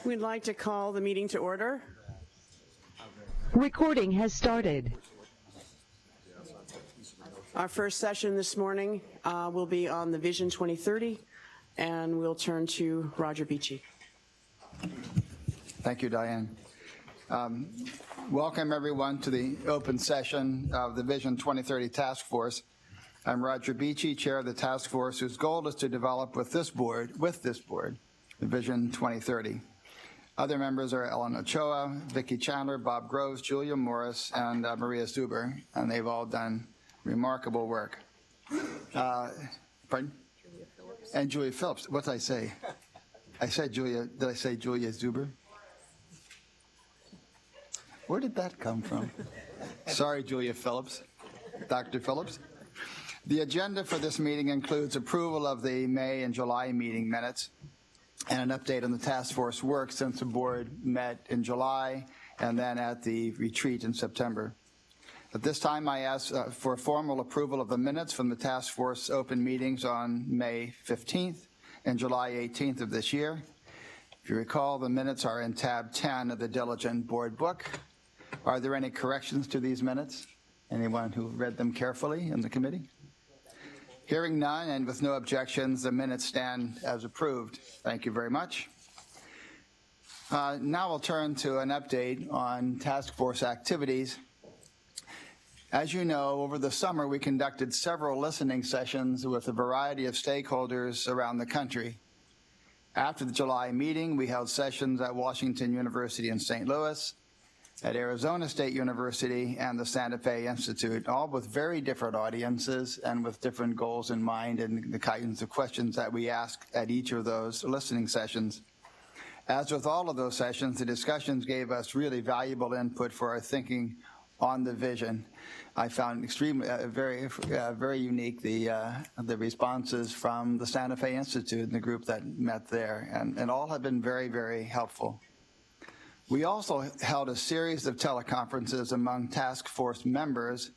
We'd like to call the meeting to order. Recording has started. Our first session this morning will be on the Vision 2030, and we'll turn to Roger Beachy. Thank you, Diane. Welcome, everyone, to the open session of the Vision 2030 Task Force. I'm Roger Beachy, chair of the task force, whose goal is to develop with this board, the Vision 2030. Other members are Ellen Ochoa, Vicki Chandler, Bob Groves, Julia Morris, and Maria Zuber, and they've all done remarkable work. Pardon? Julia Phillips. And Julia Phillips. What did I say? I said Julia. Did I say Julia Zuber? Where did that come from? Sorry, Julia Phillips. Dr. Phillips. The agenda for this meeting includes approval of the May and July meeting minutes. and an update on the task force work since the board met in July and then at the retreat in September. At this time, I ask for formal approval of the minutes from the task force open meetings on May 15th and July 18th of this year. If you recall, the minutes are in tab 10 of the Diligent Board book. Are there any corrections to these minutes? Anyone who read them carefully in the committee? Hearing none and with no objections, the minutes stand as approved. Thank you very much. Now we'll turn to an update on task force activities. As you know, over the summer we conducted several listening sessions with a variety of stakeholders around the country. After the July meeting, we held sessions at Washington University in St. Louis, at Arizona State University, and the Santa Fe Institute, all with very different audiences and with different goals in mind and the kinds of questions that we asked at each of those listening sessions. As with all of those sessions, the discussions gave us really valuable input for our thinking on the vision. I found extremely, very unique the responses from the Santa Fe Institute and the group that met there, and all have been very, very helpful. We also held a series of teleconferences among task force members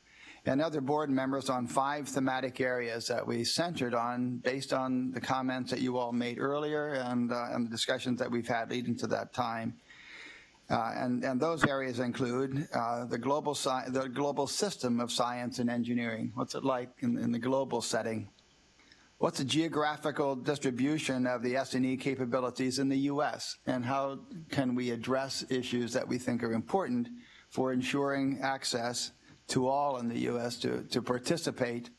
and other board members on 5 thematic areas that we centered on based on the comments that you all made earlier and the discussions that we've had leading to that time. And those areas include the global system of science and engineering. What's it like in the global setting? What's the geographical distribution of the S&E capabilities in the U.S., and how can we address issues that we think are important for ensuring access to all in the U.S. to participate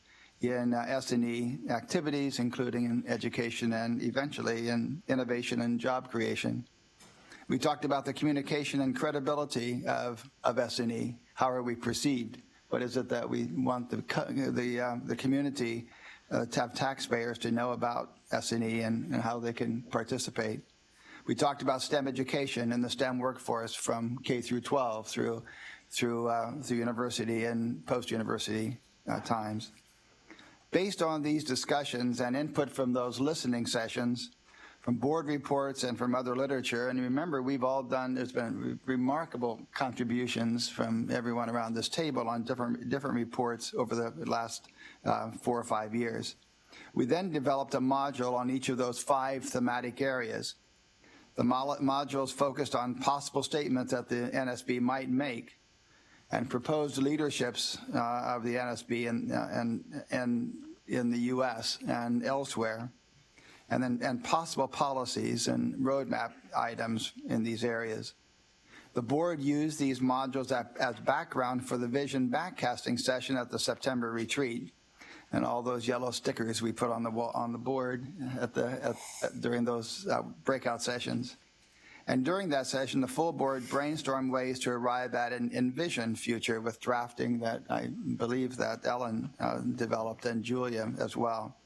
in S&E activities, including in education and eventually in innovation and job creation? We talked about the communication and credibility of S&E. How are we perceived? What is it that we want the community to have taxpayers to know about S&E and how they can participate? We talked about STEM education and the STEM workforce from K through 12 through university and post-university times. Based on these discussions and input from those listening sessions, from board reports and from other literature, and remember, there's been remarkable contributions from everyone around this table on different reports over the last 4 or 5 years. We then developed a module on each of those 5 thematic areas. The modules focused on possible statements that the NSB might make and proposed leaderships of the NSB in the U.S. and elsewhere, and possible policies and roadmap items in these areas. The board used these modules as background for the vision backcasting session at the September retreat, and all those yellow stickers we put on the board during those breakout sessions. And during that session, the full board brainstormed ways to arrive at an envisioned future with drafting that I believe that Ellen developed, and Julia as well.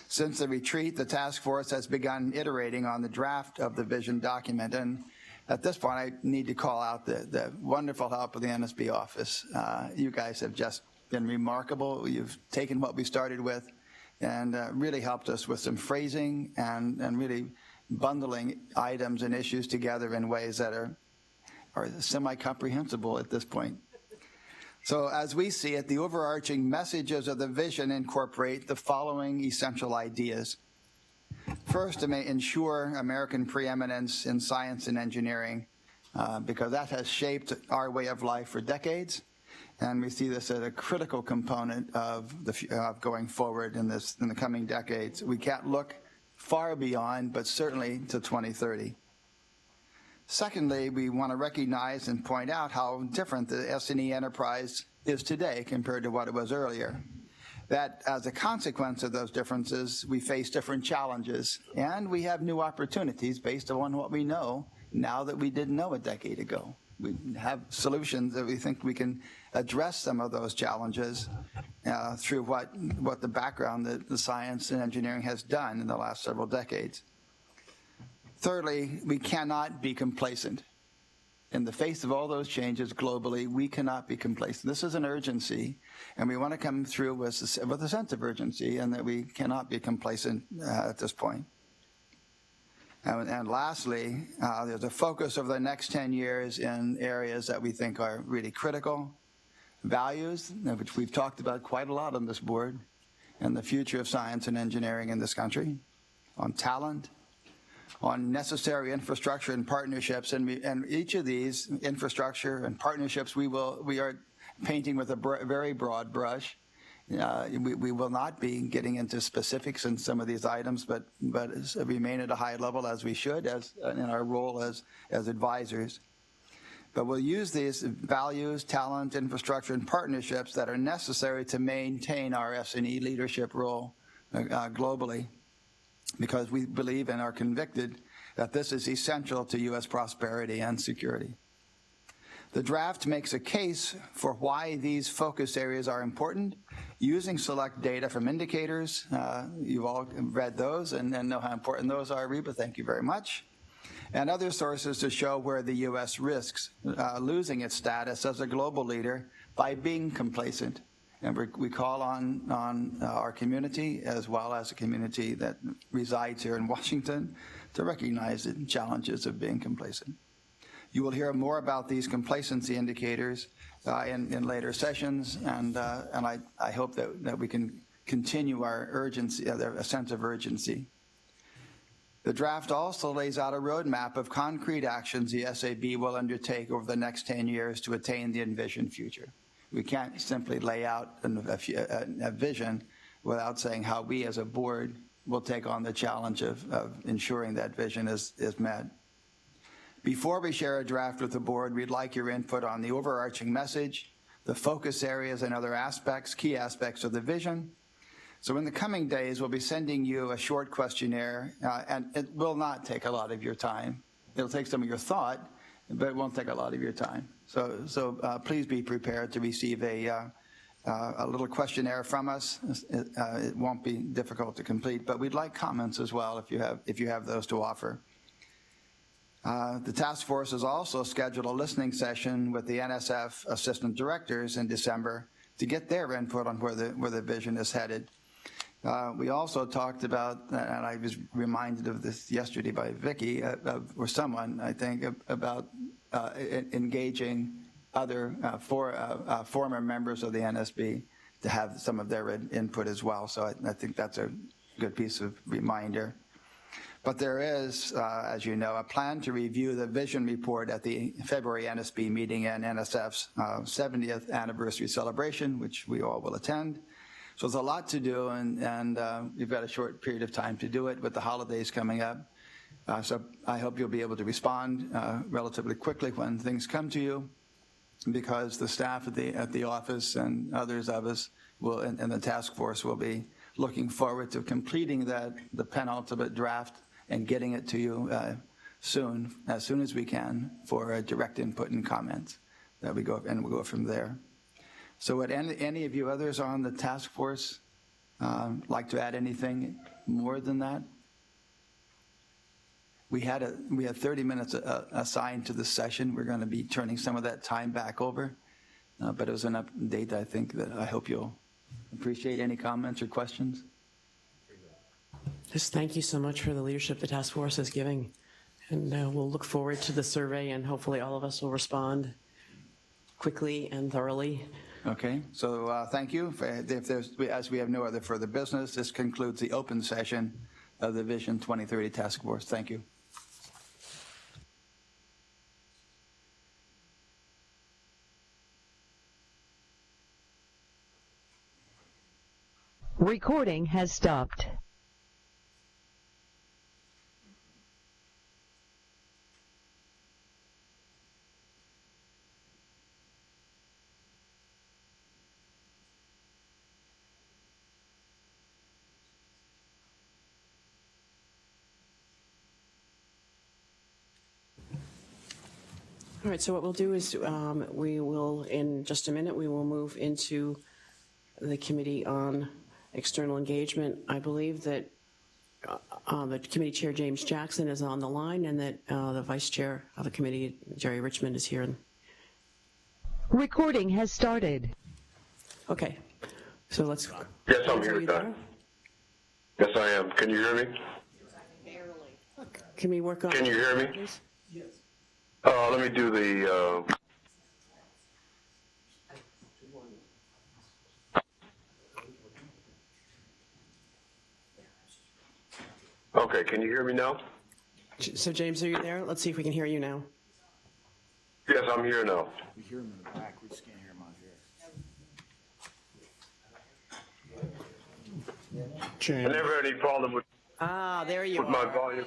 Since the retreat, the task force has begun iterating on the draft of the vision document, and at this point I need to call out the wonderful help of the NSB office. You guys have just been remarkable. You've taken what we started with and really helped us with some phrasing and really bundling items and issues together in ways that are semi-comprehensible at this point. So as we see it, the overarching messages of the vision incorporate the following essential ideas. First, to ensure American preeminence in science and engineering, because that has shaped our way of life for decades, and we see this as a critical component of going forward in the coming decades. We can't look far beyond, but certainly to 2030. Secondly, we want to recognize and point out how different the S&E enterprise is today compared to what it was earlier. That as a consequence of those differences, we face different challenges, and we have new opportunities based on what we know now that we didn't know a decade ago. We have solutions that we think we can address some of those challenges through what the background that the science and engineering has done in the last several decades. Thirdly, we cannot be complacent. In the face of all those changes globally, we cannot be complacent. This is an urgency, and we want to come through with a sense of urgency, and that we cannot be complacent at this point. And lastly, there's a focus over the next 10 years in areas that we think are really critical. Values, which we've talked about quite a lot on this board, and the future of science and engineering in this country. On talent, on necessary infrastructure and partnerships, and each of these infrastructure and partnerships we are painting with a very broad brush. We will not be getting into specifics in some of these items, but remain at a high level as we should, as in our role as advisors. But we'll use these values, talent, infrastructure, and partnerships that are necessary to maintain our S&E leadership role globally, because we believe and are convicted that this is essential to U.S. prosperity and security. The draft makes a case for why these focus areas are important, using select data from indicators. You've all read those and know how important those are, Reba, thank you very much. And other sources to show where the U.S. risks losing its status as a global leader by being complacent. And we call on our community, as well as a community that resides here in Washington, to recognize the challenges of being complacent. You will hear more about these complacency indicators in later sessions, and I hope that we can continue our urgency, a sense of urgency. The draft also lays out a roadmap of concrete actions the SAB will undertake over the next 10 years to attain the envisioned future. We can't simply lay out a vision without saying how we as a board will take on the challenge of ensuring that vision is met. Before we share a draft with the board, we'd like your input on the overarching message, the focus areas and other aspects, key aspects of the vision. So in the coming days, we'll be sending you a short questionnaire, and it will not take a lot of your time. It'll take some of your thought, but it won't take a lot of your time. So please be prepared to receive a little questionnaire from us. It won't be difficult to complete, but we'd like comments as well if you have those to offer. The task force has also scheduled a listening session with the NSF assistant directors in December to get their input on where the vision is headed. We also talked about, and I was reminded of this yesterday by Vicki, or someone, I think, about engaging other former members of the NSB to have some of their input as well. So I think that's a good piece of reminder. But there is, as you know, a plan to review the vision report at the February NSB meeting and NSF's 70th anniversary celebration, which we all will attend. So there's a lot to do, and you've got a short period of time to do it with the holidays coming up. So I hope you'll be able to respond relatively quickly when things come to you, because the staff at the office and others of us will, and the task force will be looking forward to completing the penultimate draft and getting it to you soon as we can, for direct input and comments that we'll go from there. So would any of you others on the task force like to add anything more than that? We had 30 minutes assigned to this session. We're going to be turning some of that time back over, but it was an update, I think, that I hope you'll appreciate. Any comments or questions? Just thank you so much for the leadership the task force is giving, and we'll look forward to the survey, and hopefully all of us will respond quickly and thoroughly. Okay, so thank you. As we have no other further business, this concludes the open session of the Vision 2030 Task Force. Thank you. Recording has stopped. All right, so what we'll do is we will, in just a minute, we will move into the Committee on External Engagement. I believe that the Committee Chair, James Jackson, is on the line, and that the Vice Chair of the Committee, Jerry Richmond, is here. Recording has started. Okay, so let's... Yes, I'm here, Doug. Yes, I am. Can you hear me? Barely. Can we work on? Can you hear me? Please? Let me do the, okay, can you hear me now? So James, are you there? Let's see if we can hear you now. Yes, I'm here now. We hear him in the back, we just can't hear him out here. I never had any problem with There you my are. volume.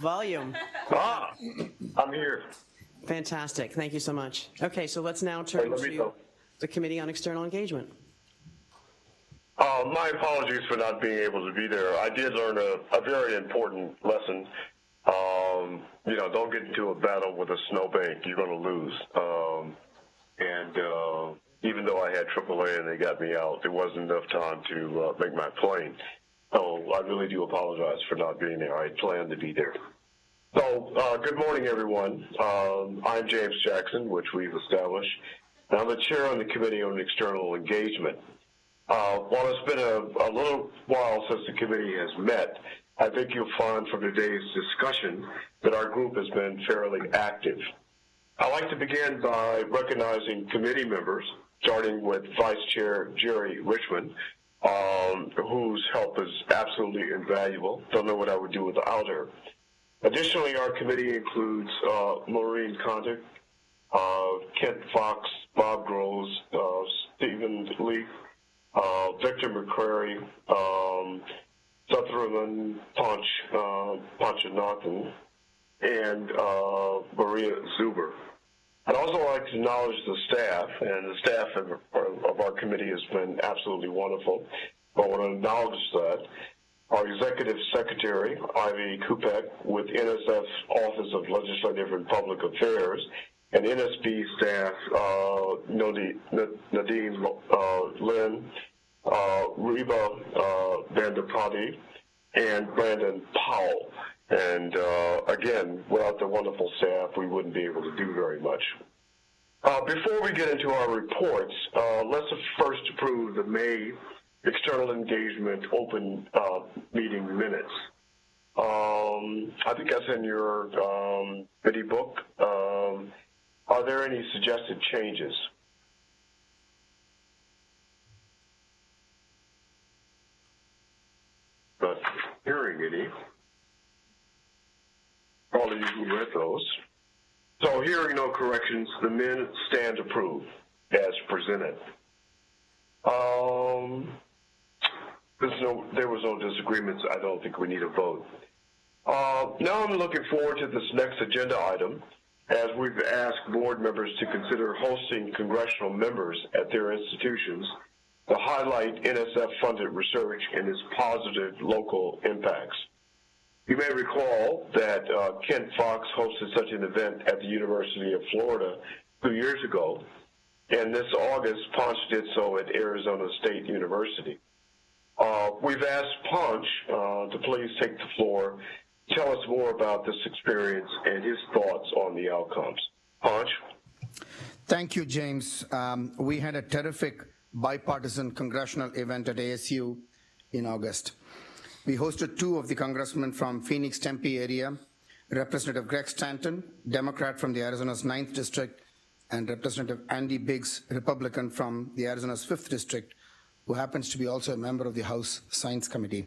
Volume. I'm here. Fantastic. Thank you so much. Okay, so let's now Hey, turn let me to know. the Committee on External Engagement. My apologies for not being able to be there. I did learn a very important lesson. Don't get into a battle with a snowbank. You're going to lose. Even though I had AAA and they got me out, there wasn't enough time to make my plane. So I really do apologize for not being there. I had planned to be there. So good morning, everyone. I'm James Jackson, which we've established. And I'm the chair on the Committee on External Engagement. While it's been a little while since the committee has met, I think you'll find from today's discussion that our group has been fairly active. I'd like to begin by recognizing committee members, starting with Vice Chair Jerry Richmond, whose help is absolutely invaluable. Don't know what I would do without her. Additionally, our committee includes Maureen Condick, Kent Fox, Bob Groves, Stephen Lee, Victor McCrary, Sutherland Panchanathan, and Maria Zuber. I'd also like to acknowledge the staff, and the staff of our committee has been absolutely wonderful. I want to acknowledge that. Our Executive Secretary, Ivy Kupek, with NSF's Office of Legislative and Public Affairs, and NSB staff, Nadine Lynn, Reba Vandapati, and Brandon Powell. And again, without the wonderful staff, we wouldn't be able to do very much. Before we get into our reports, let's first approve the May External Engagement Open Meeting Minutes. I think that's in your committee book. Are there any suggested changes? Not hearing any. All of you who read those. So hearing no corrections, the minutes stand approved as presented. There was no disagreements. I don't think we need a vote. Now I'm looking forward to this next agenda item, as we've asked board members to consider hosting congressional members at their institutions to highlight NSF-funded research and its positive local impacts. You may recall that Kent Fox hosted such an event at the University of Florida 2 years ago, and this August, Ponch did so at Arizona State University. We've asked Ponch to please take the floor, tell us more about this experience and his thoughts on the outcomes. Ponch? Thank you, James. We had a terrific bipartisan congressional event at ASU in August. We hosted two of the congressmen from Phoenix Tempe area, Representative Greg Stanton, Democrat from the Arizona's 9th District, and Representative Andy Biggs, Republican from the Arizona's 5th District, who happens to be also a member of the House Science Committee.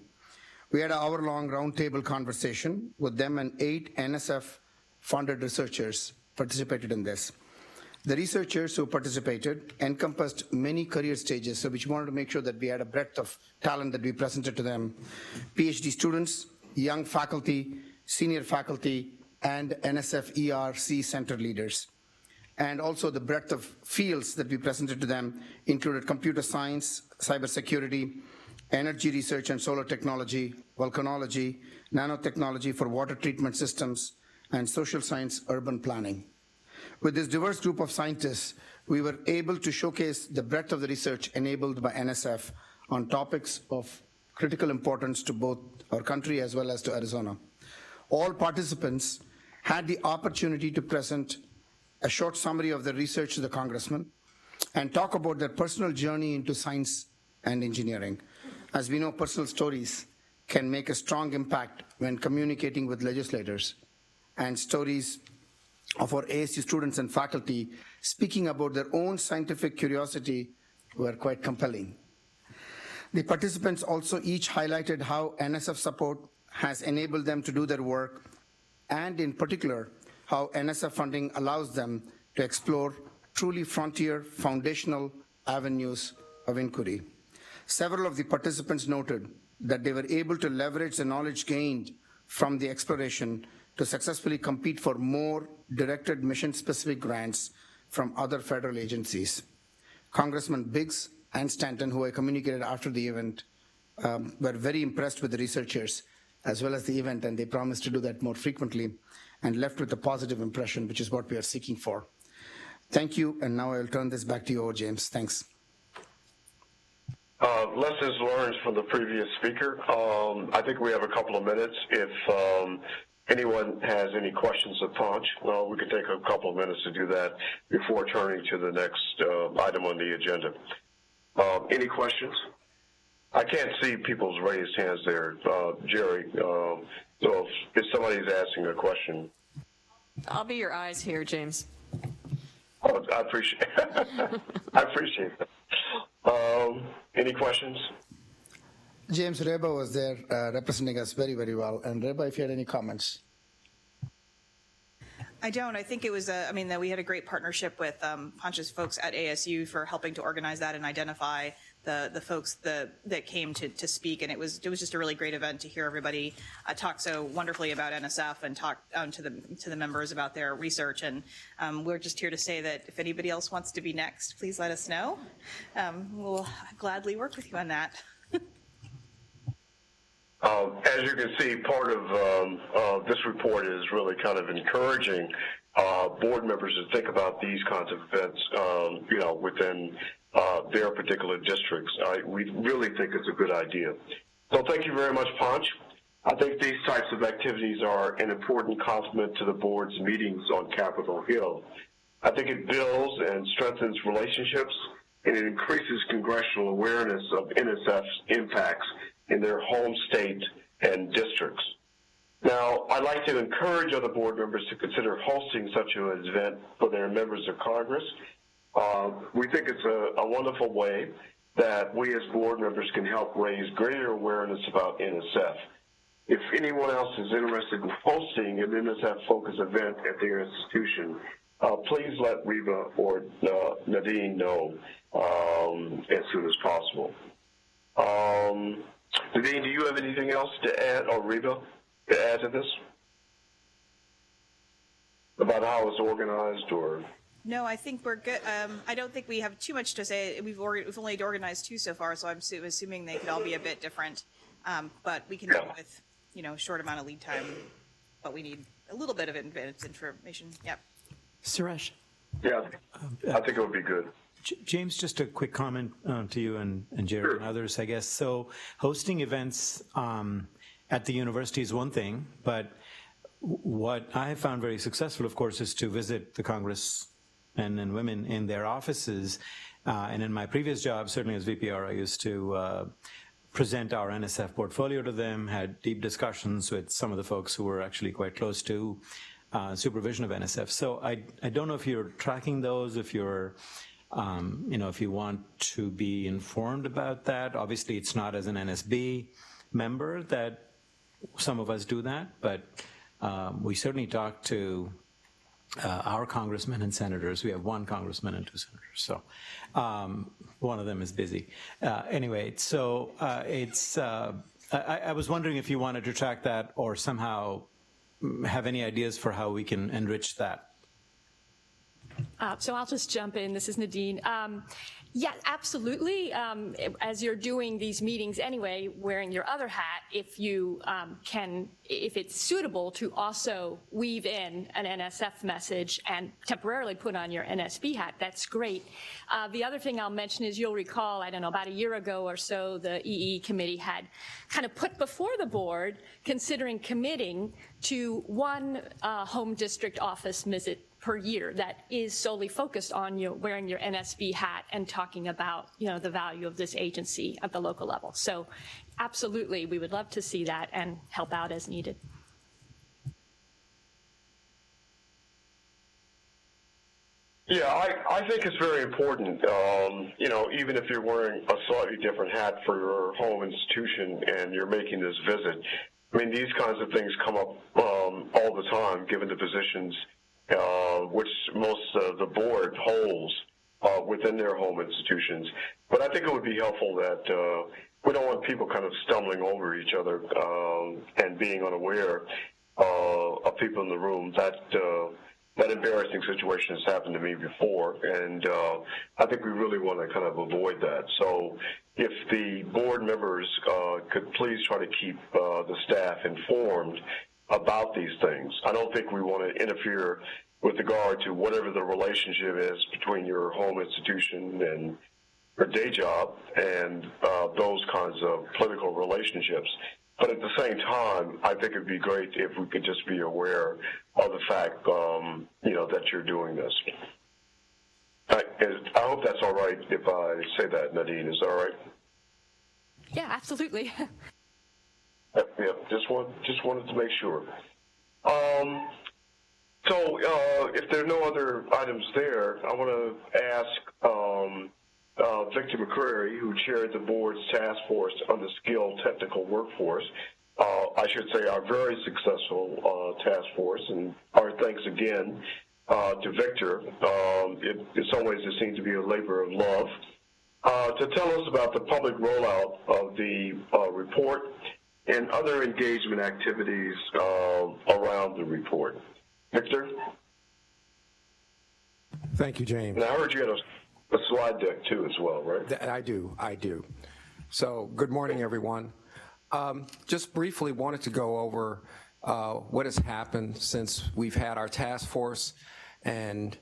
We had an hour-long roundtable conversation with them, and 8 NSF-funded researchers participated in this. The researchers who participated encompassed many career stages, so we wanted to make sure that we had a breadth of talent that we presented to them. PhD students, young faculty, senior faculty, and NSF ERC center leaders. And also the breadth of fields that we presented to them included computer science, cybersecurity, energy research and solar technology, volcanology, nanotechnology for water treatment systems, and social science urban planning. With this diverse group of scientists, we were able to showcase the breadth of the research enabled by NSF on topics of critical importance to both our country as well as to Arizona. All participants had the opportunity to present a short summary of their research to the congressman and talk about their personal journey into science and engineering. As we know, personal stories can make a strong impact when communicating with legislators, and stories of our ASU students and faculty speaking about their own scientific curiosity were quite compelling. The participants also each highlighted how NSF support has enabled them to do their work, and in particular, how NSF funding allows them to explore truly frontier, foundational avenues of inquiry. Several of the participants noted that they were able to leverage the knowledge gained from the exploration to successfully compete for more directed mission-specific grants from other federal agencies. Congressman Biggs and Stanton, who I communicated after the event, were very impressed with the researchers as well as the event, and they promised to do that more frequently and left with a positive impression, which is what we are seeking for. Thank you, and now I'll turn this back to you, James. Thanks. Lessons learned from the previous speaker. I think we have a couple of minutes. If anyone has any questions of Ponch, well, we can take a couple of minutes to do that before turning to the next item on the agenda. Any questions? I can't see people's raised hands there, Jerry. So if somebody's asking a question. I'll be your eyes here, James. Oh, I appreciate I appreciate that. Any questions? James, Reba was there representing us very, very well. And Reba, if you had any comments. I don't. I think it was, that we had a great partnership with Ponch's folks at ASU for helping to organize that and identify the folks that came to speak. And it was just a really great event to hear everybody talk so wonderfully about NSF and talk to the members about their research. And we're just here to say that if anybody else wants to be next, please let us know. We'll gladly work with you on that. As you can see, part of this report is really kind of encouraging board members to think about these kinds of events, within their particular districts. We really think it's a good idea. So thank you very much, Ponch. I think these types of activities are an important complement to the board's meetings on Capitol Hill. I think it builds and strengthens relationships, and it increases congressional awareness of NSF's impacts in their home state and districts. Now, I'd like to encourage other board members to consider hosting such an event for their members of Congress. We think it's a wonderful way that we as board members can help raise greater awareness about NSF. If anyone else is interested in hosting an NSF-focused event at their institution, please let Reba or Nadine know as soon as possible. Nadine, do you have anything else to add, or Reba, to add to this? About how it's organized, or? No, I think we're good. I don't think we have too much to say. We've only organized 2 so far, so I'm assuming they could all be a bit different. But we can do it with, a short amount of lead time. But we need a little bit of advanced information. Yep. Suresh. Yeah, I think it would be good. James, just a quick comment to you and Jerry and others, I guess. So hosting events at the university is one thing, but what I have found very successful, of course, is to visit the congressmen and women in their offices. And in my previous job, certainly as VPR, I used to present our NSF portfolio to them, had deep discussions with some of the folks who were actually quite close to supervision of NSF. So I don't know if you're tracking those, if you're if you want to be informed about that. Obviously, it's not as an NSB member that some of us do that, but we certainly talk to our congressmen and senators. We have 1 congressman and 2 senators, so one of them is busy. Anyway, so I was wondering if you wanted to track that or somehow have any ideas for how we can enrich that. So I'll just jump in. This is Nadine. Yeah, absolutely. As you're doing these meetings anyway, wearing your other hat, if you if it's suitable to also weave in an NSF message and temporarily put on your NSB hat, that's great. The other thing I'll mention is you'll recall, I don't know, about a year ago or so, the EE committee had kind of put before the board considering committing to 1 home district office visit per year that is solely focused on wearing your NSB hat and talking about the value of this agency at the local level. So absolutely, we would love to see that and help out as needed. Yeah, I think it's very important, even if you're wearing a slightly different hat for your home institution and you're making this visit. I mean, these kinds of things come up all the time, given the positions which most of the board holds within their home institutions. But I think it would be helpful that we don't want people kind of stumbling over each other and being unaware of people in the room. That embarrassing situation has happened to me before, and I think we really want to kind of avoid that. So if the board members could please try to keep the staff informed about these things. I don't think we want to interfere with regard to whatever the relationship is between your home institution and your day job and those kinds of political relationships. But at the same time, I think it would be great if we could just be aware of the fact, that you're doing this. I hope that's all right if I say that, Nadine. Is that all right? Yeah, absolutely. Yeah, just wanted to make sure. So if there are no other items there, I want to ask Victor McCreary, who chaired the board's task force on the skilled technical workforce, I should say our very successful task force, and our thanks again to Victor. In some ways it seems to be a labor of love, to tell us about the public rollout of the report and other engagement activities around the report. Victor? Thank you, James. And I heard you had a slide deck too as well, right? I do. So good morning, everyone. Just briefly wanted to go over what has happened since we've had our task force and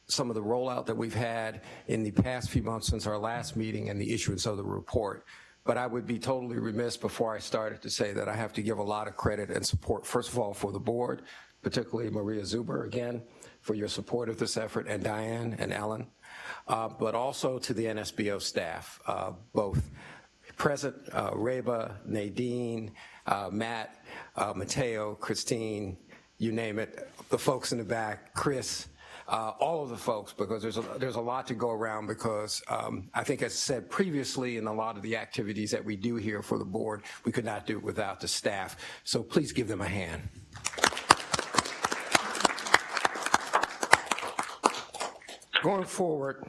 some of the rollout that we've had in the past few months since our last meeting and the issuance of the report. But I would be totally remiss before I started to say that I have to give a lot of credit and support, first of all, for the board, particularly Maria Zuber, again, for your support of this effort, and Diane and Ellen, but also to the NSBO staff, both present, Reba, Nadine, Matt, Mateo, Christine, you name it, the folks in the back, Chris, all of the folks, because there's a lot to go around, because I think, as said previously, in a lot of the activities that we do here for the board, we could not do it without the staff. So please give them a hand. Going forward,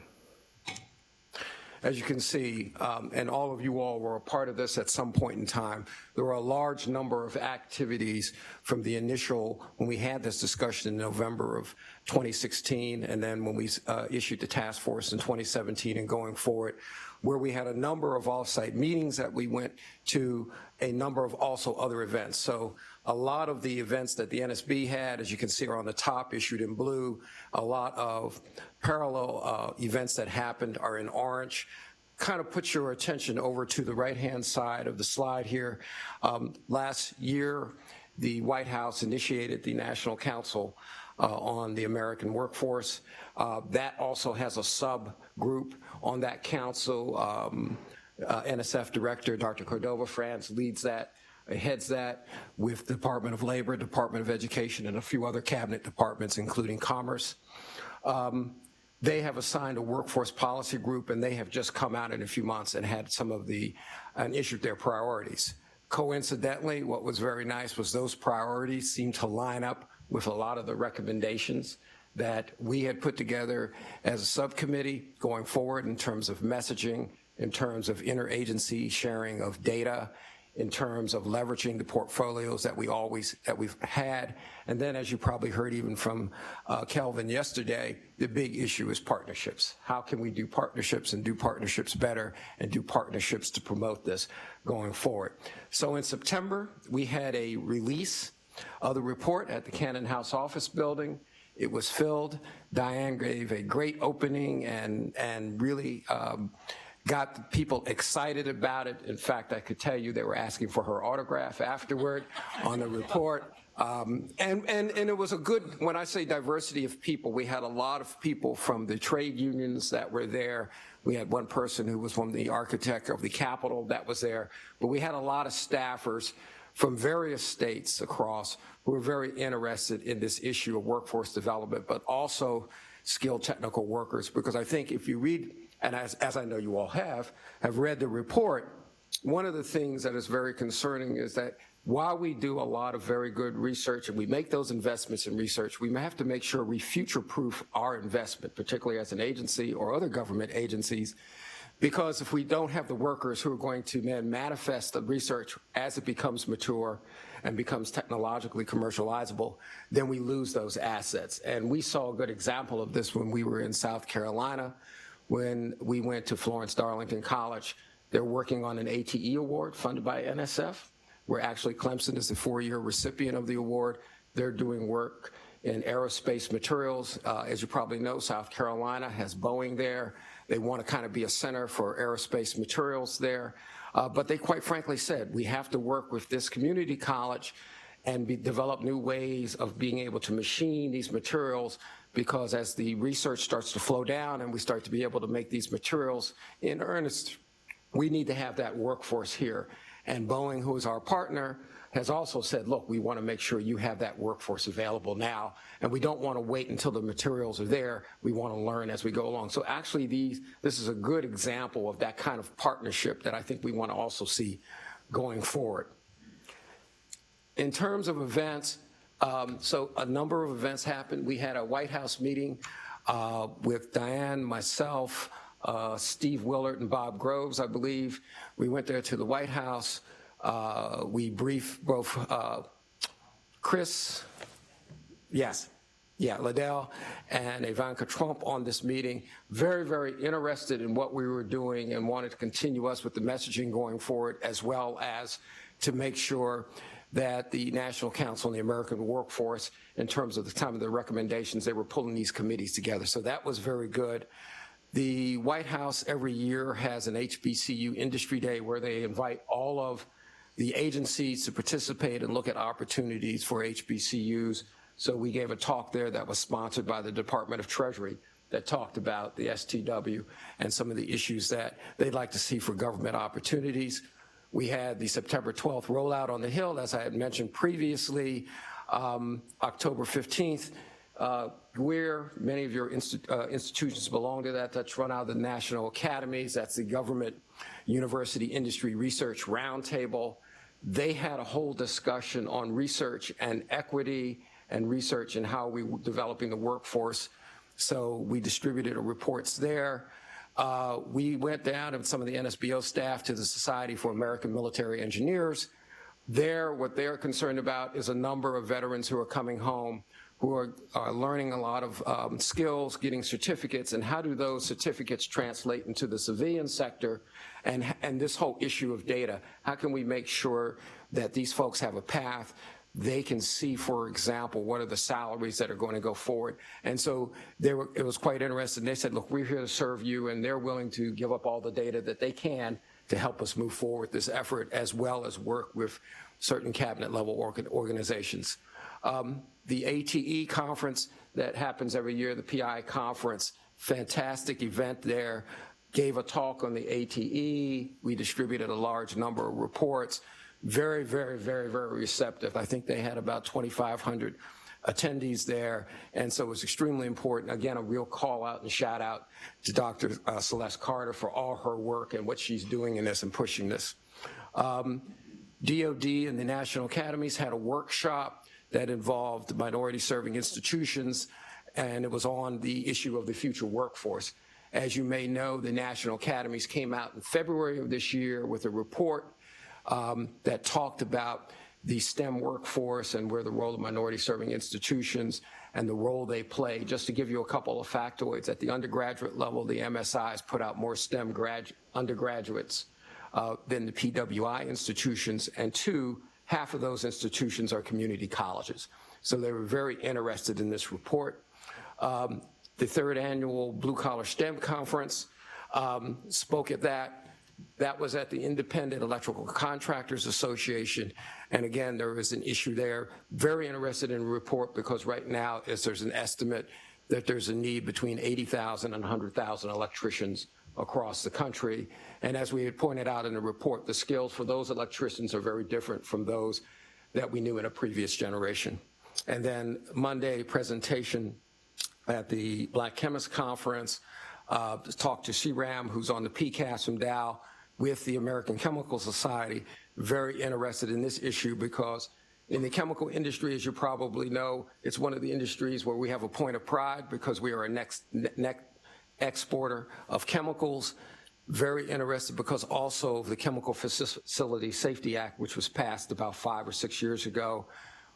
as you can see, and all of you all were a part of this at some point in time, there were a large number of activities from the initial, when we had this discussion in November of 2016, and then when we issued the task force in 2017 and going forward, where we had a number of off-site meetings that we went to, a number of also other events. So a lot of the events that the NSB had, as you can see, are on the top, issued in blue. A lot of parallel events that happened are in orange. Kind of put your attention over to the right-hand side of the slide here. Last year, the White House initiated the National Council on the American Workforce. That also has a subgroup on that council. NSF Director Dr. Cordova France leads that, heads that, with the Department of Labor, Department of Education, and a few other cabinet departments, including Commerce. They have assigned a workforce policy group, and they have just come out in a few months and had and issued their priorities. Coincidentally, what was very nice was those priorities seemed to line up with a lot of the recommendations that we had put together as a subcommittee going forward in terms of messaging, in terms of interagency sharing of data, in terms of leveraging the portfolios that we've had. And then, as you probably heard even from Kelvin yesterday, the big issue is partnerships. How can we do partnerships and do partnerships better and do partnerships to promote this going forward? So in September, we had a release of the report at the Cannon House office building. It was filled. Diane gave a great opening and really got people excited about it. In fact, I could tell you they were asking for her autograph afterward on the report. And it was a good, when I say diversity of people, we had a lot of people from the trade unions that were there. We had one person who was from the architect of the Capitol that was there, but we had a lot of staffers from various states across who were very interested in this issue of workforce development, but also skilled technical workers, because I think if you read, and as I know you all have read the report, one of the things that is very concerning is that while we do a lot of very good research and we make those investments in research, we may have to make sure we future-proof our investment, particularly as an agency or other government agencies, because if we don't have the workers who are going to then manifest the research as it becomes mature and becomes technologically commercializable, then we lose those assets. And we saw a good example of this when we were in South Carolina, when we went to Florence Darlington College. They're working on an ATE award funded by NSF, where actually Clemson is the 4-year recipient of the award. They're doing work in aerospace materials. As you probably know, South Carolina has Boeing there. They want to kind of be a center for aerospace materials there. But they quite frankly said, we have to work with this community college and develop new ways of being able to machine these materials, because as the research starts to flow down and we start to be able to make these materials in earnest, we need to have that workforce here. And Boeing, who is our partner, has also said, look, we want to make sure you have that workforce available now, and we don't want to wait until the materials are there. We want to learn as we go along. So actually this is a good example of that kind of partnership that I think we want to also see going forward. In terms of events, so a number of events happened. We had a White House meeting with Diane, myself, Steve Willard and Bob Groves, I believe. We went there to the White House. We briefed both Liddell and Ivanka Trump on this meeting. Very, very interested in what we were doing and wanted to continue us with the messaging going forward, as well as to make sure that the National Council on the American Workforce, in terms of the time of the recommendations, they were pulling these committees together. So that was very good. The White House every year has an HBCU Industry Day where they invite all of the agencies to participate and look at opportunities for HBCUs. So we gave a talk there that was sponsored by the Department of Treasury that talked about the STW and some of the issues that they'd like to see for government opportunities. We had the September 12th rollout on the Hill, as I had mentioned previously, October 15th. Where many of your institutions belong to that. That's run out of the national academies. That's the Government University Industry Research Roundtable. They had a whole discussion on research and equity and research and how we were developing the workforce. So we distributed reports there. We went down with some of the NSBO staff to the Society for American Military Engineers. There, what they're concerned about is a number of veterans who are coming home who are learning a lot of skills, getting certificates, and how do those certificates translate into the civilian sector, and this whole issue of data. How can we make sure that these folks have a path? They can see, for example, what are the salaries that are going to go forward. And so it was quite interesting. They said, look, we're here to serve you, and they're willing to give up all the data that they can to help us move forward this effort, as well as work with certain cabinet level organizations. The ATE conference that happens every year, the PI conference, fantastic event there, gave a talk on the ATE. We distributed a large number of reports. Very, very, very, very receptive. I think they had about 2,500 attendees there, and so it was extremely important. Again, a real call out and shout out to Dr. Celeste Carter for all her work and what she's doing in this and pushing this. DOD and the National Academies had a workshop that involved minority serving institutions, and it was on the issue of the future workforce. As you may know, the National Academies came out in February of this year with a report that talked about the STEM workforce and where the role of minority serving institutions and the role they play. Just to give you a couple of factoids, at the undergraduate level, the MSIs put out more STEM undergraduates than the PWI institutions, and half of those institutions are community colleges. So they were very interested in this report. The third annual Blue Collar STEM Conference, spoke at that. That was at the Independent Electrical Contractors Association. And again, there was an issue there. Very interested in the report because right now there's an estimate that there's a need between 80,000 and 100,000 electricians across the country. And as we had pointed out in the report, the skills for those electricians are very different from those that we knew in a previous generation. And then Monday presentation at the Black Chemist Conference, talked to Shram, who's on the PCAS from Dow with the American Chemical Society, very interested in this issue because in the chemical industry, as you probably know, it's one of the industries where we have a point of pride because we are a net exporter of chemicals. Very interested because also the Chemical Facility Safety Act, which was passed about 5 or 6 years ago,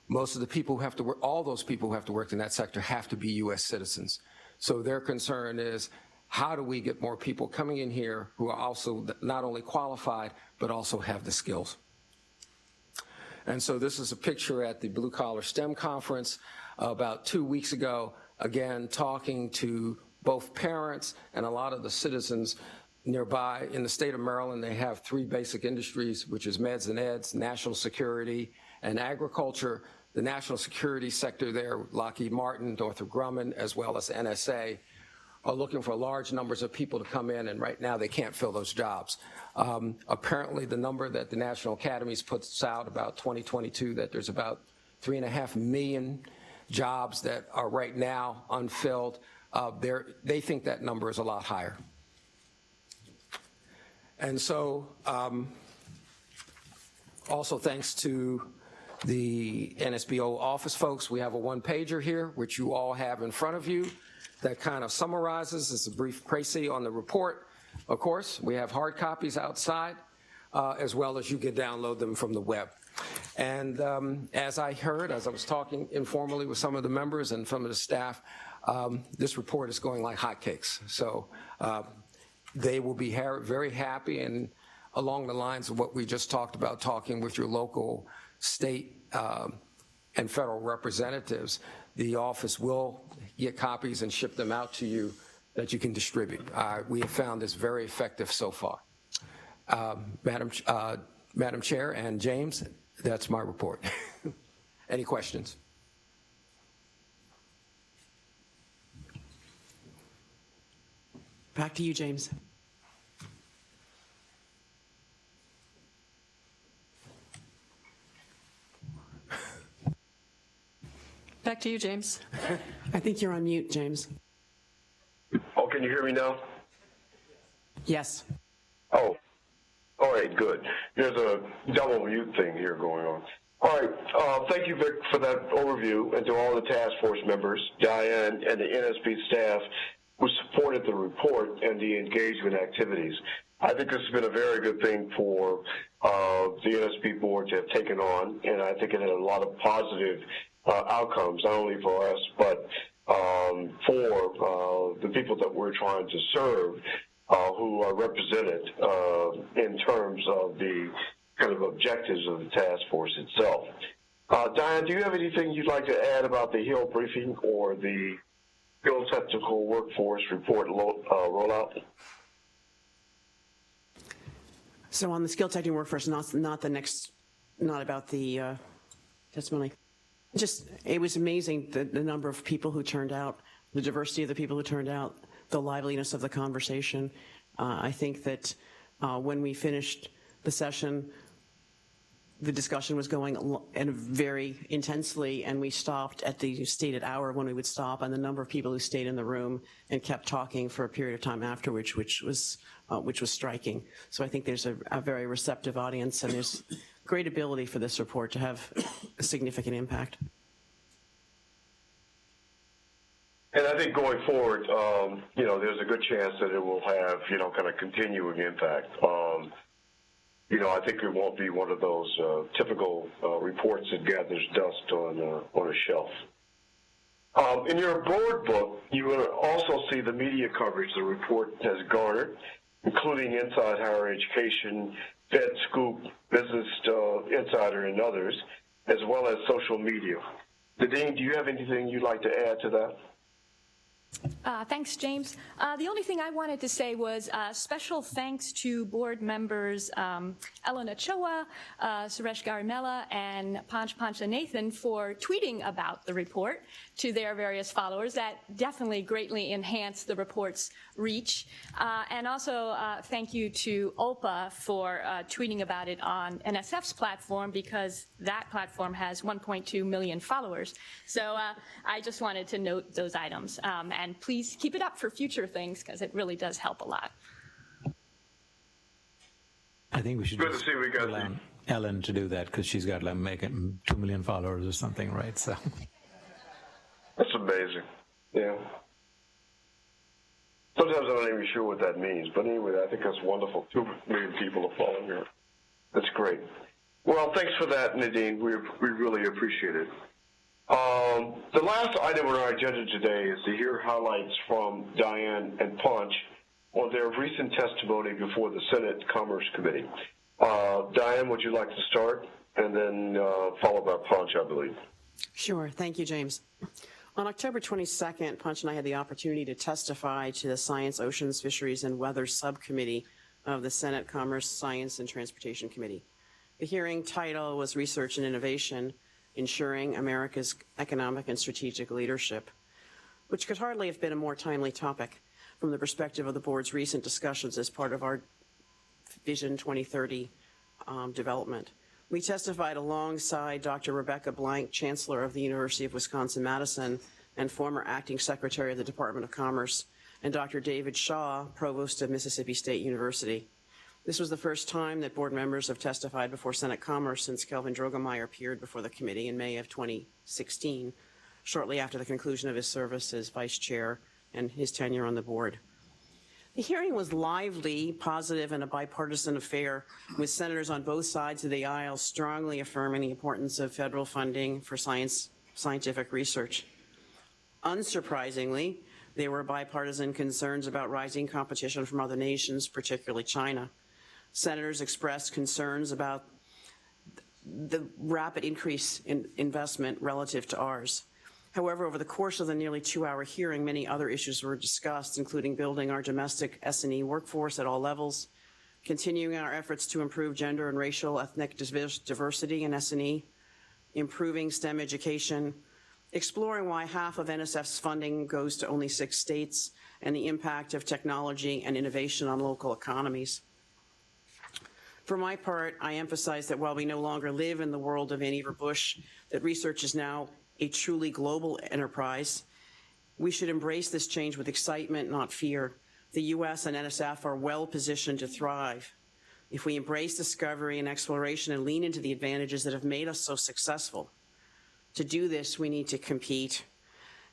most of the people who have to work, all those people who have to work in that sector have to be U.S. citizens. So their concern is, how do we get more people coming in here who are also not only qualified, but also have the skills? And so this is a picture at the Blue Collar STEM Conference about 2 weeks ago, again, talking to both parents and a lot of the citizens nearby. In the state of Maryland, they have 3 basic industries, which is meds and eds, national security, and agriculture. The national security sector there, Lockheed Martin, Northrop Grumman, as well as NSA, are looking for large numbers of people to come in, and right now they can't fill those jobs. Apparently the number that the National Academies puts out about 2022, that there's about 3.5 million jobs that are right now unfilled. They think that number is a lot higher. And so also thanks to the NSBO office folks, we have a one-pager here, which you all have in front of you, that kind of summarizes. It's a brief précis on the report. Of course, we have hard copies outside, as well as you can download them from the web. And as I heard, as I was talking informally with some of the members and some of the staff, this report is going like hotcakes. So they will be very happy, and along the lines of what we just talked about, talking with your local, state, and federal representatives, the office will get copies and ship them out to you that you can distribute. We have found this very effective so far. Madam Chair and James, that's my report. Any questions? Back to you, James. Back to you, James. I think you're on mute, James. Oh, can you hear me now? Yes. Oh, all right, good. There's a double mute thing here going on. All right, thank you, Vic, for that overview, and to all the task force members, Diane, and the NSB staff who supported the report and the engagement activities. I think this has been a very good thing for the NSB board to have taken on, and I think it had a lot of positive outcomes, not only for us, but for the people that we're trying to serve, who are represented in terms of the kind of objectives of the task force itself. Diane, do you have anything you'd like to add about the Hill briefing or the Hill Technical Workforce Report rollout? So on the skill technical workforce, not about the testimony. It was amazing, the number of people who turned out, the diversity of the people who turned out, the liveliness of the conversation. I think that when we finished the session, the discussion was going very intensely, and we stopped at the stated hour when we would stop, and the number of people who stayed in the room and kept talking for a period of time afterwards, which was striking. So I think there's a very receptive audience, and there's great ability for this report to have a significant impact. And I think going forward, there's a good chance that it will have, kind of continuing impact. I think it won't be one of those typical reports that gathers dust on a shelf. In your board book, you will also see the media coverage the report has garnered, including Inside Higher Education, Fed Scoop, Business Insider, and others, as well as social media. Nadine, do you have anything you'd like to add to that? Thanks, James. The only thing I wanted to say was special thanks to board members Ellen Ochoa, Suresh Garimella, and Pancha Nathan for tweeting about the report to their various followers. That definitely greatly enhanced the report's reach. And also thank you to OPA for tweeting about it on NSF's platform, because that platform has 1.2 million followers. So I just wanted to note those items. And please keep it up for future things, because it really does help a lot. I think we should Good just to see we got allow Ellen to do that, because she's got like making 2 million followers or something, right? So That's amazing. Yeah. Sometimes I'm not even sure what that means, but anyway, I think that's wonderful. 2 million people are following her. That's great. Well, thanks for that, Nadine. We really appreciate it. The last item on our agenda today is to hear highlights from Diane and Punch on their recent testimony before the Senate Commerce Committee. Diane, would you like to start? And then followed by Punch, I believe. Sure. Thank you, James. On October 22nd, Punch and I had the opportunity to testify to the Science, Oceans, Fisheries, and Weather Subcommittee of the Senate Commerce, Science, and Transportation Committee. The hearing title was Research and Innovation, Ensuring America's Economic and Strategic Leadership, which could hardly have been a more timely topic from the perspective of the board's recent discussions as part of our Vision 2030 development. We testified alongside Dr. Rebecca Blank, Chancellor of the University of Wisconsin-Madison and former Acting Secretary of the Department of Commerce, and Dr. David Shaw, Provost of Mississippi State University. This was the first time that board members have testified before Senate Commerce since Kelvin Drogemeyer appeared before the committee in May of 2016, shortly after the conclusion of his service as vice chair and his tenure on the board. The hearing was lively, positive, and a bipartisan affair, with senators on both sides of the aisle strongly affirming the importance of federal funding for scientific research. Unsurprisingly, there were bipartisan concerns about rising competition from other nations, particularly China. Senators expressed concerns about the rapid increase in investment relative to ours. However, over the course of the nearly 2-hour hearing, many other issues were discussed, including building our domestic S&E workforce at all levels, continuing our efforts to improve gender and racial ethnic diversity in S&E, improving STEM education, exploring why half of NSF's funding goes to only 6 states, and the impact of technology and innovation on local economies. For my part, I emphasize that while we no longer live in the world of Anheuser-Busch, that research is now a truly global enterprise. We should embrace this change with excitement, not fear. The U.S. and NSF are well positioned to thrive. If we embrace discovery and exploration and lean into the advantages that have made us so successful. To do this, we need to compete.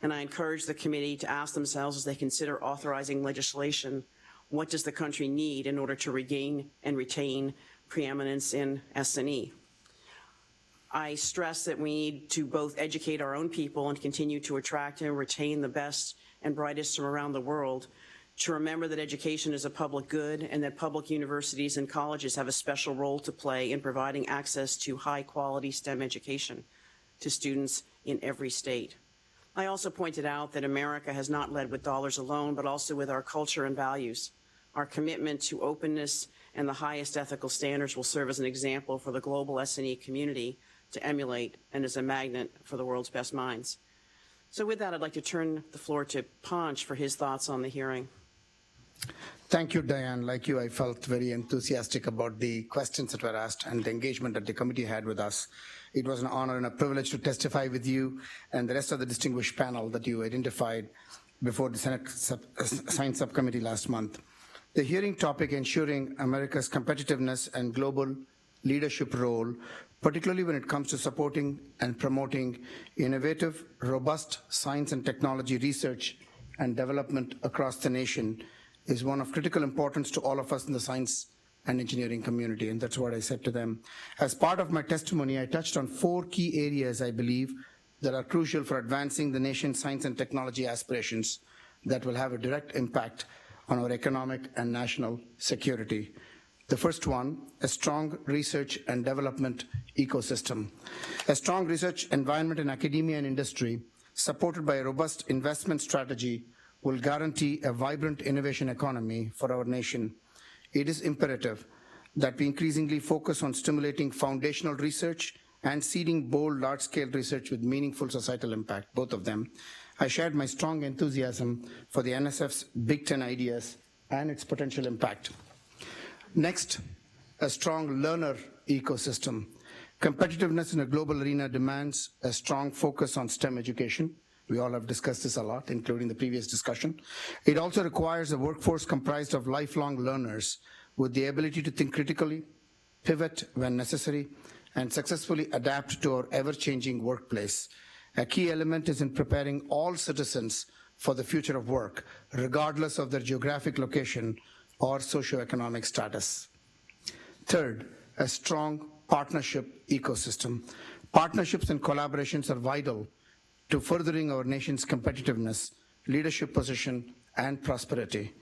And I encourage the committee to ask themselves as they consider authorizing legislation, what does the country need in order to regain and retain preeminence in S&E? I stress that we need to both educate our own people and continue to attract and retain the best and brightest from around the world, to remember that education is a public good and that public universities and colleges have a special role to play in providing access to high-quality STEM education to students in every state. I also pointed out that America has not led with dollars alone, but also with our culture and values. Our commitment to openness and the highest ethical standards will serve as an example for the global S&E community to emulate and as a magnet for the world's best minds. So with that, I'd like to turn the floor to Panch for his thoughts on the hearing. Thank you, Diane. Like you, I felt very enthusiastic about the questions that were asked and the engagement that the committee had with us. It was an honor and a privilege to testify with you and the rest of the distinguished panel that you identified before the Senate Science Subcommittee last month. The hearing topic, ensuring America's competitiveness and global leadership role, particularly when it comes to supporting and promoting innovative, robust science and technology research and development across the nation, is one of critical importance to all of us in the science and engineering community, and that's what I said to them. As part of my testimony, I touched on 4 key areas, I believe, that are crucial for advancing the nation's science and technology aspirations that will have a direct impact on our economic and national security. The first one, a strong research and development ecosystem. A strong research environment in academia and industry, supported by a robust investment strategy, will guarantee a vibrant innovation economy for our nation, it is imperative that we increasingly focus on stimulating foundational research and seeding bold, large-scale research with meaningful societal impact, both of them. I shared my strong enthusiasm for the NSF's Big 10 ideas and its potential impact. Next, a strong learner ecosystem. Competitiveness in a global arena demands a strong focus on STEM education. We all have discussed this a lot, including the previous discussion. It also requires a workforce comprised of lifelong learners with the ability to think critically, pivot when necessary, and successfully adapt to our ever-changing workplace. A key element is in preparing all citizens for the future of work, regardless of their geographic location or socioeconomic status. Third, a strong partnership ecosystem. Partnerships and collaborations are vital to furthering our nation's competitiveness, leadership position, and prosperity.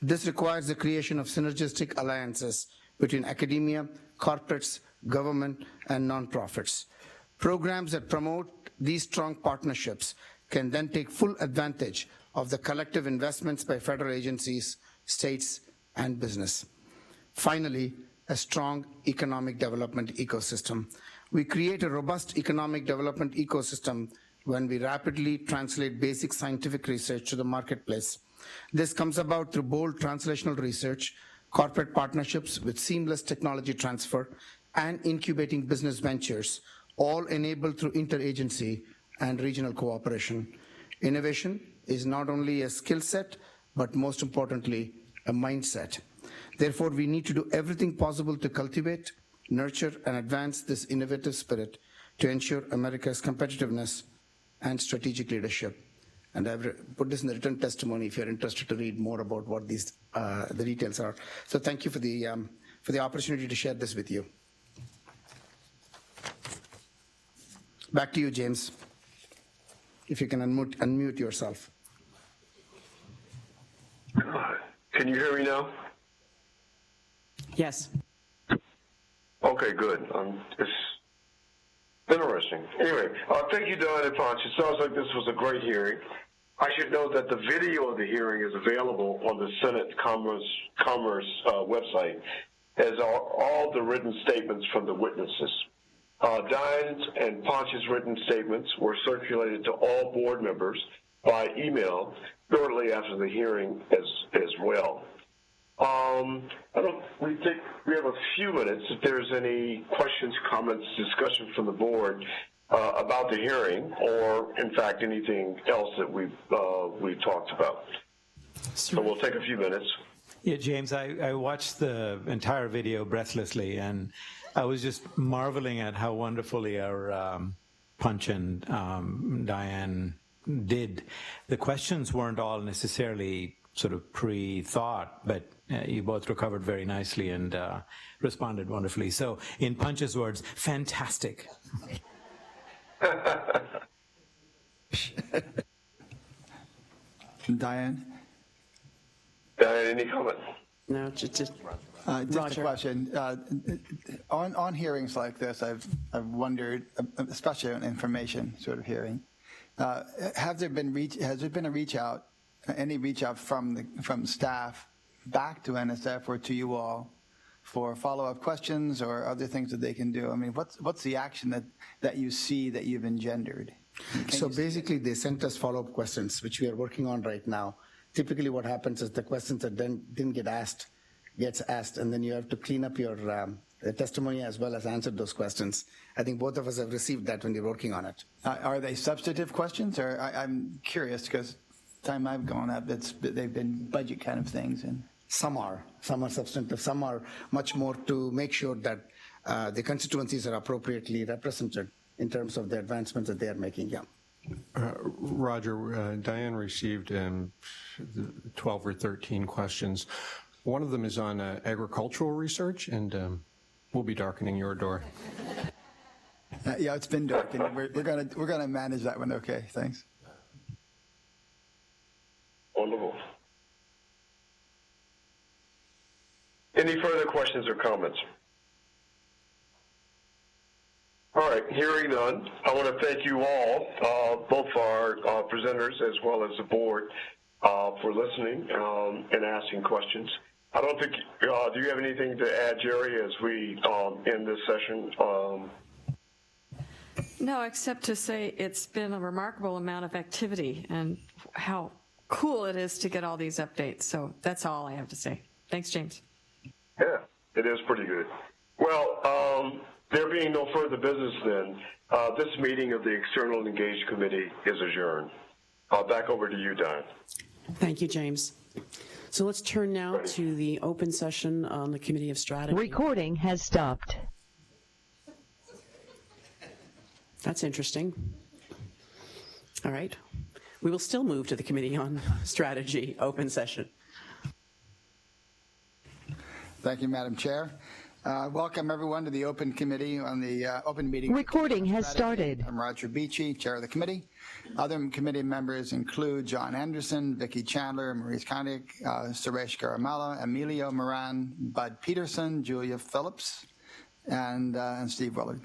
This requires the creation of synergistic alliances between academia, corporates, government, and nonprofits. Programs that promote these strong partnerships can then take full advantage of the collective investments by federal agencies, states, and business. Finally, a strong economic development ecosystem. We create a robust economic development ecosystem when we rapidly translate basic scientific research to the marketplace. This comes about through bold translational research, corporate partnerships with seamless technology transfer, and incubating business ventures, all enabled through interagency and regional cooperation. Innovation is not only a skill set, but most importantly, a mindset. Therefore, we need to do everything possible to cultivate, nurture, and advance this innovative spirit to ensure America's competitiveness and strategic leadership. And I've put this in the written testimony if you're interested to read more about what these the details are. So thank you for the opportunity to share this with you. Back to you, James. If you can unmute yourself. Can you hear me now? Yes. Okay, good. It's interesting. Anyway, thank you, Don and Ponch. It sounds like this was a great hearing. I should note that the video of the hearing is available on the Senate Commerce website, as are all the written statements from the witnesses. Diane's and Ponch's written statements were circulated to all board members by email shortly after the hearing as well. We have a few minutes if there's any questions, comments, discussion from the board about the hearing, or in fact anything else that we've talked about. So we'll take a few minutes. Yeah, James, I watched the entire video breathlessly, and I was just marveling at how wonderfully our Punch and Diane did. The questions weren't all necessarily sort of pre-thought, but you both recovered very nicely and responded wonderfully. So in Punch's words, fantastic. Diane? Any comment? No, just Just a question. On hearings like this, I've wondered, especially on information sort of hearing, has there been a reach out, any reach out from staff back to NSF or to you all for follow-up questions or other things that they can do? I mean, what's the action that you see that you've engendered? So basically, they sent us follow-up questions, which we are working on right now. Typically, what happens is the questions that didn't get asked gets asked, and then you have to clean up your testimony as well as answer those questions. I think both of us have received that when you're working on it. Are they substantive questions, or I'm curious because time I've gone up, they've been budget kind of things, and some are substantive, some are much more to make sure that the constituencies are appropriately represented in terms of the advancements that they are making. Yeah. Roger, Diane received 12 or 13 questions. One of them is on agricultural research, and we'll be darkening your door. Yeah, it's been darkened. We're gonna manage that one. Okay, thanks. Wonderful. Any further questions or comments? All right, hearing none, I want to thank you all, both our presenters as well as the board, for listening and asking questions. I don't think, do you have anything to add, Jerry, as we end this session? No, except to say it's been a remarkable amount of activity and how cool it is to get all these updates. So that's all I have to say. Thanks, James. Yeah, it is pretty good. Well, there being no further business then, this meeting of the External and Engaged Committee is adjourned. Back over to you, Diane. Thank you, James. So let's turn now to the open session on the Committee of Strategy. Recording has stopped. That's interesting. All right. We will still move to the Committee on Strategy open session. Thank you, Madam Chair. Welcome, everyone, to the Open Committee on the Open Meeting. Recording has started. I'm Roger Beachy, Chair of the committee. Other committee members include John Anderson, Vicki Chandler, Maurice Koenig, Suresh Garamala, Emilio Moran, Bud Peterson, Julia Phillips, and Steve Willard.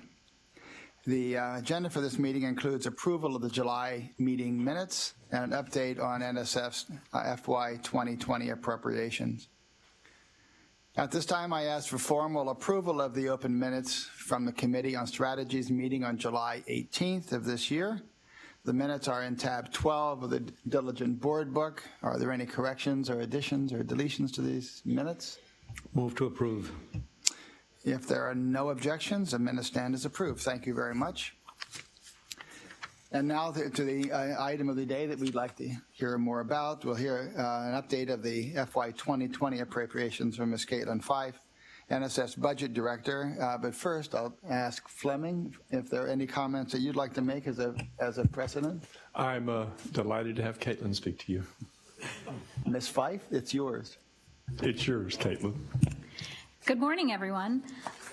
The agenda for this meeting includes approval of the July meeting minutes and an update on NSF's FY 2020 appropriations. At this time, I ask for formal approval of the open minutes from the Committee on Strategies meeting on July 18th of this year. The minutes are in tab 12 of the Diligent Board Book. Are there any corrections or additions or deletions to these minutes? Move to approve. If there are no objections, the minutes stand as approved. Thank you very much. And now to the item of the day that we'd like to hear more about. We'll hear an update of the FY 2020 appropriations from Ms. Caitlin Fife, NSS Budget Director. But first, I'll ask Fleming if there are any comments that you'd like to make as a precedent. I'm delighted to have Caitlin speak to you. Ms. Fife, it's yours. It's yours, Caitlin. Good morning, everyone.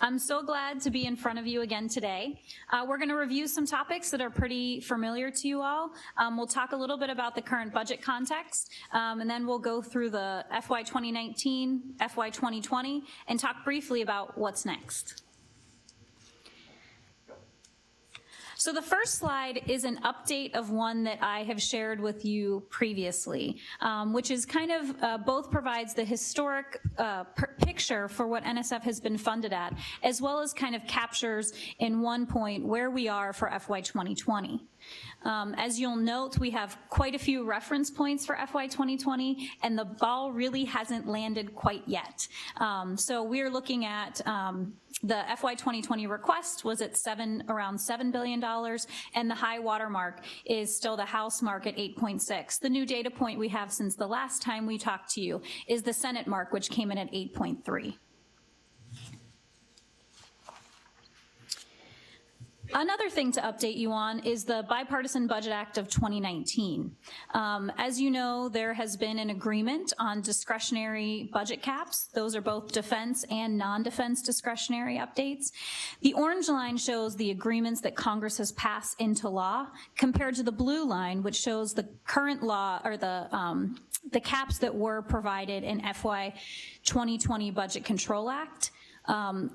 I'm so glad to be in front of you again today. We're going to review some topics that are pretty familiar to you all. We'll talk a little bit about the current budget context, and then we'll go through the FY 2019, FY 2020, and talk briefly about what's next. So the first slide is an update of one that I have shared with you previously, which is kind of both provides the historic picture for what NSF has been funded at, as well as kind of captures in one point where we are for FY 2020. As you'll note, we have quite a few reference points for FY 2020, and the ball really hasn't landed quite yet. So we're looking at the FY 2020 request was at around $7 billion, and the high water mark is still the House mark at 8.6. The new data point we have since the last time we talked to you is the Senate mark, which came in at 8.3. Another thing to update you on is the Bipartisan Budget Act of 2019. As you know, there has been an agreement on discretionary budget caps. Those are both defense and non-defense discretionary updates. The orange line shows the agreements that Congress has passed into law, compared to the blue line, which shows the current law, or the caps that were provided in FY 2020 Budget Control Act.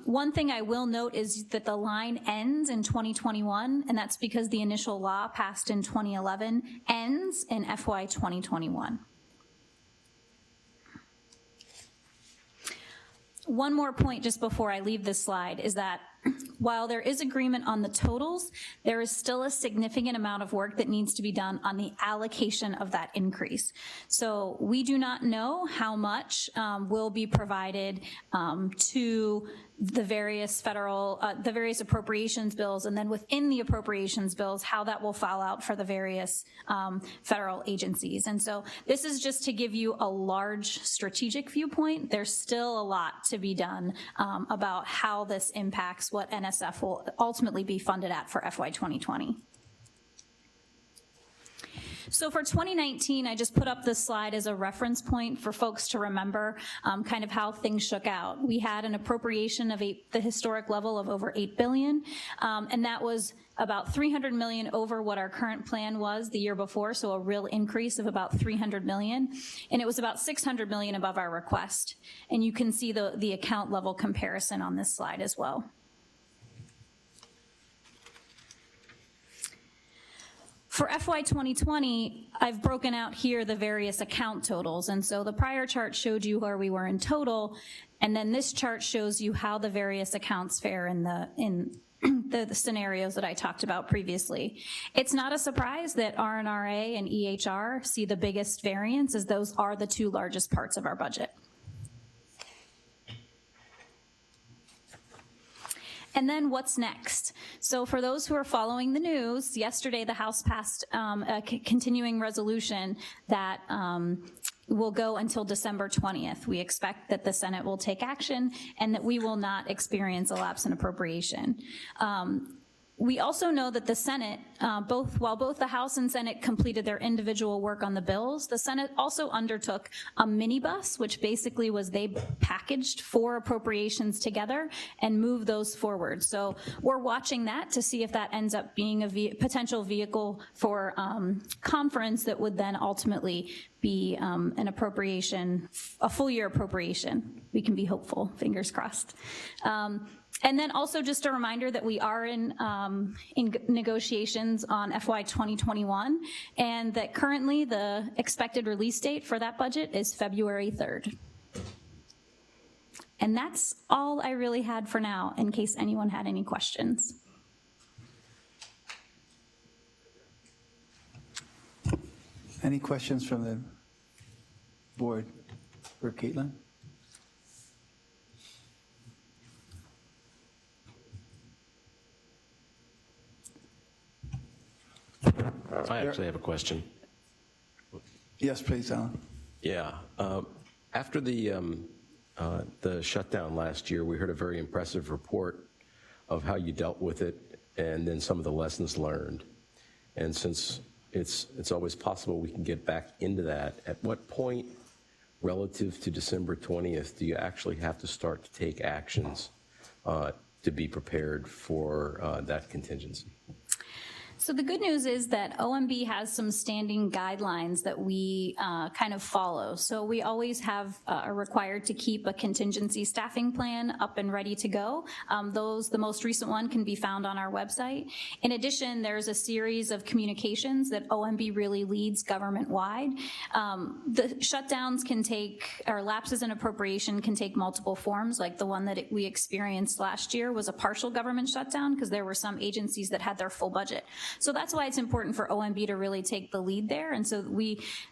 One thing I will note is that the line ends in 2021, and that's because the initial law passed in 2011 ends in FY 2021. One more point just before I leave this slide is that while there is agreement on the totals, there is still a significant amount of work that needs to be done on the allocation of that increase. So we do not know how much will be provided to the various the various appropriations bills, and then within the appropriations bills, how that will fall out for the various federal agencies. And so this is just to give you a large strategic viewpoint. There's still a lot to be done about how this impacts what NSF will ultimately be funded at for FY 2020. So for 2019, I just put up this slide as a reference point for folks to remember kind of how things shook out. We had an appropriation of the historic level of over $8 billion, and that was about $300 million over what our current plan was the year before, so a real increase of about $300 million, and it was about $600 million above our request. And you can see the account level comparison on this slide as well. For FY 2020, I've broken out here the various account totals, and so the prior chart showed you where we were in total, and then this chart shows you how the various accounts fare in the scenarios that I talked about previously. It's not a surprise that RNRA and EHR see the biggest variance, as those are the two largest parts of our budget. And then what's next? So for those who are following the news, yesterday the House passed a continuing resolution that will go until December 20th. We expect that the Senate will take action and that we will not experience a lapse in appropriation. We also know that the Senate, while both the House and Senate completed their individual work on the bills, the Senate also undertook a minibus, which basically was they packaged 4 appropriations together and moved those forward. So we're watching that to see if that ends up being a potential vehicle for conference that would then ultimately be an appropriation, a full year appropriation. We can be hopeful, fingers crossed. And then also just a reminder that we are in negotiations on FY 2021, and that currently the expected release date for that budget is February 3rd. And that's all I really had for now, in case anyone had any questions. Any questions from the board for Caitlin? I actually have a question. Yes, please, Alan. Yeah. After the shutdown last year, we heard a very impressive report of how you dealt with it and then some of the lessons learned. And since it's always possible we can get back into that, at what point relative to December 20th do you actually have to start to take actions to be prepared for that contingency? So the good news is that OMB has some standing guidelines that we kind of follow. So we always are required to keep a contingency staffing plan up and ready to go. The most recent one can be found on our website. In addition, there's a series of communications that OMB really leads government-wide. The shutdowns can take, or lapses in appropriation can take multiple forms, like the one that we experienced last year was a partial government shutdown because there were some agencies that had their full budget. So that's why it's important for OMB to really take the lead there. And so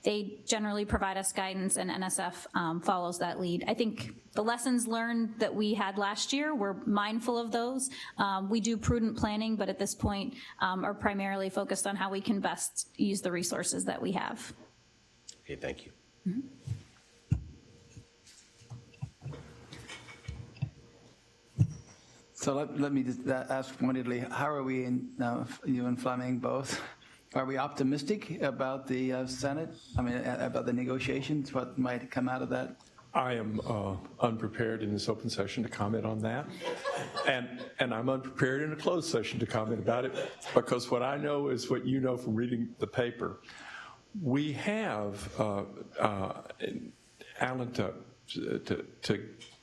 they generally provide us guidance, and NSF follows that lead. I think the lessons learned that we had last year, we're mindful of those. We do prudent planning, but at this point are primarily focused on how we can best use the resources that we have. Okay, thank you. Mm-hmm. So let me just ask pointedly, how are we now, you and Fleming both, are we optimistic about the Senate? I mean, about the negotiations, what might come out of that? I am unprepared in this open session to comment on that. And I'm unprepared in a closed session to comment about it, because what I know is what you know from reading the paper. We have, Alan, to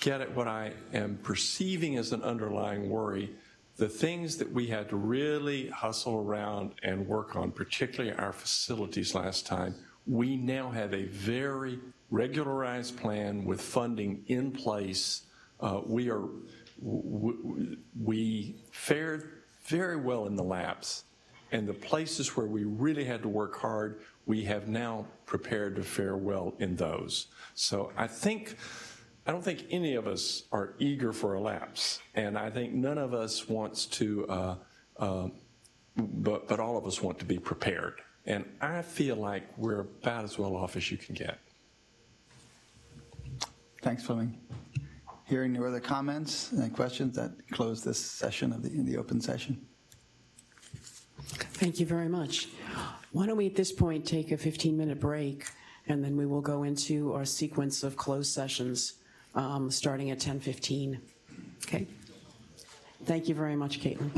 get at what I am perceiving as an underlying worry, the things that we had to really hustle around and work on, particularly our facilities last time, we now have a very regularized plan with funding in place. We fared very well in the lapse, and the places where we really had to work hard, we have now prepared to fare well in those. So I don't think any of us are eager for a lapse, and I think none of us wants to, but all of us want to be prepared. And I feel like we're about as well off as you can get. Thanks, Fleming. Hearing no other comments and questions, that close this session of the open session. Thank you very much. Why don't we at this point take a 15-minute break, and then we will go into our sequence of closed sessions starting at 10:15. Okay? Thank you very much, Caitlin.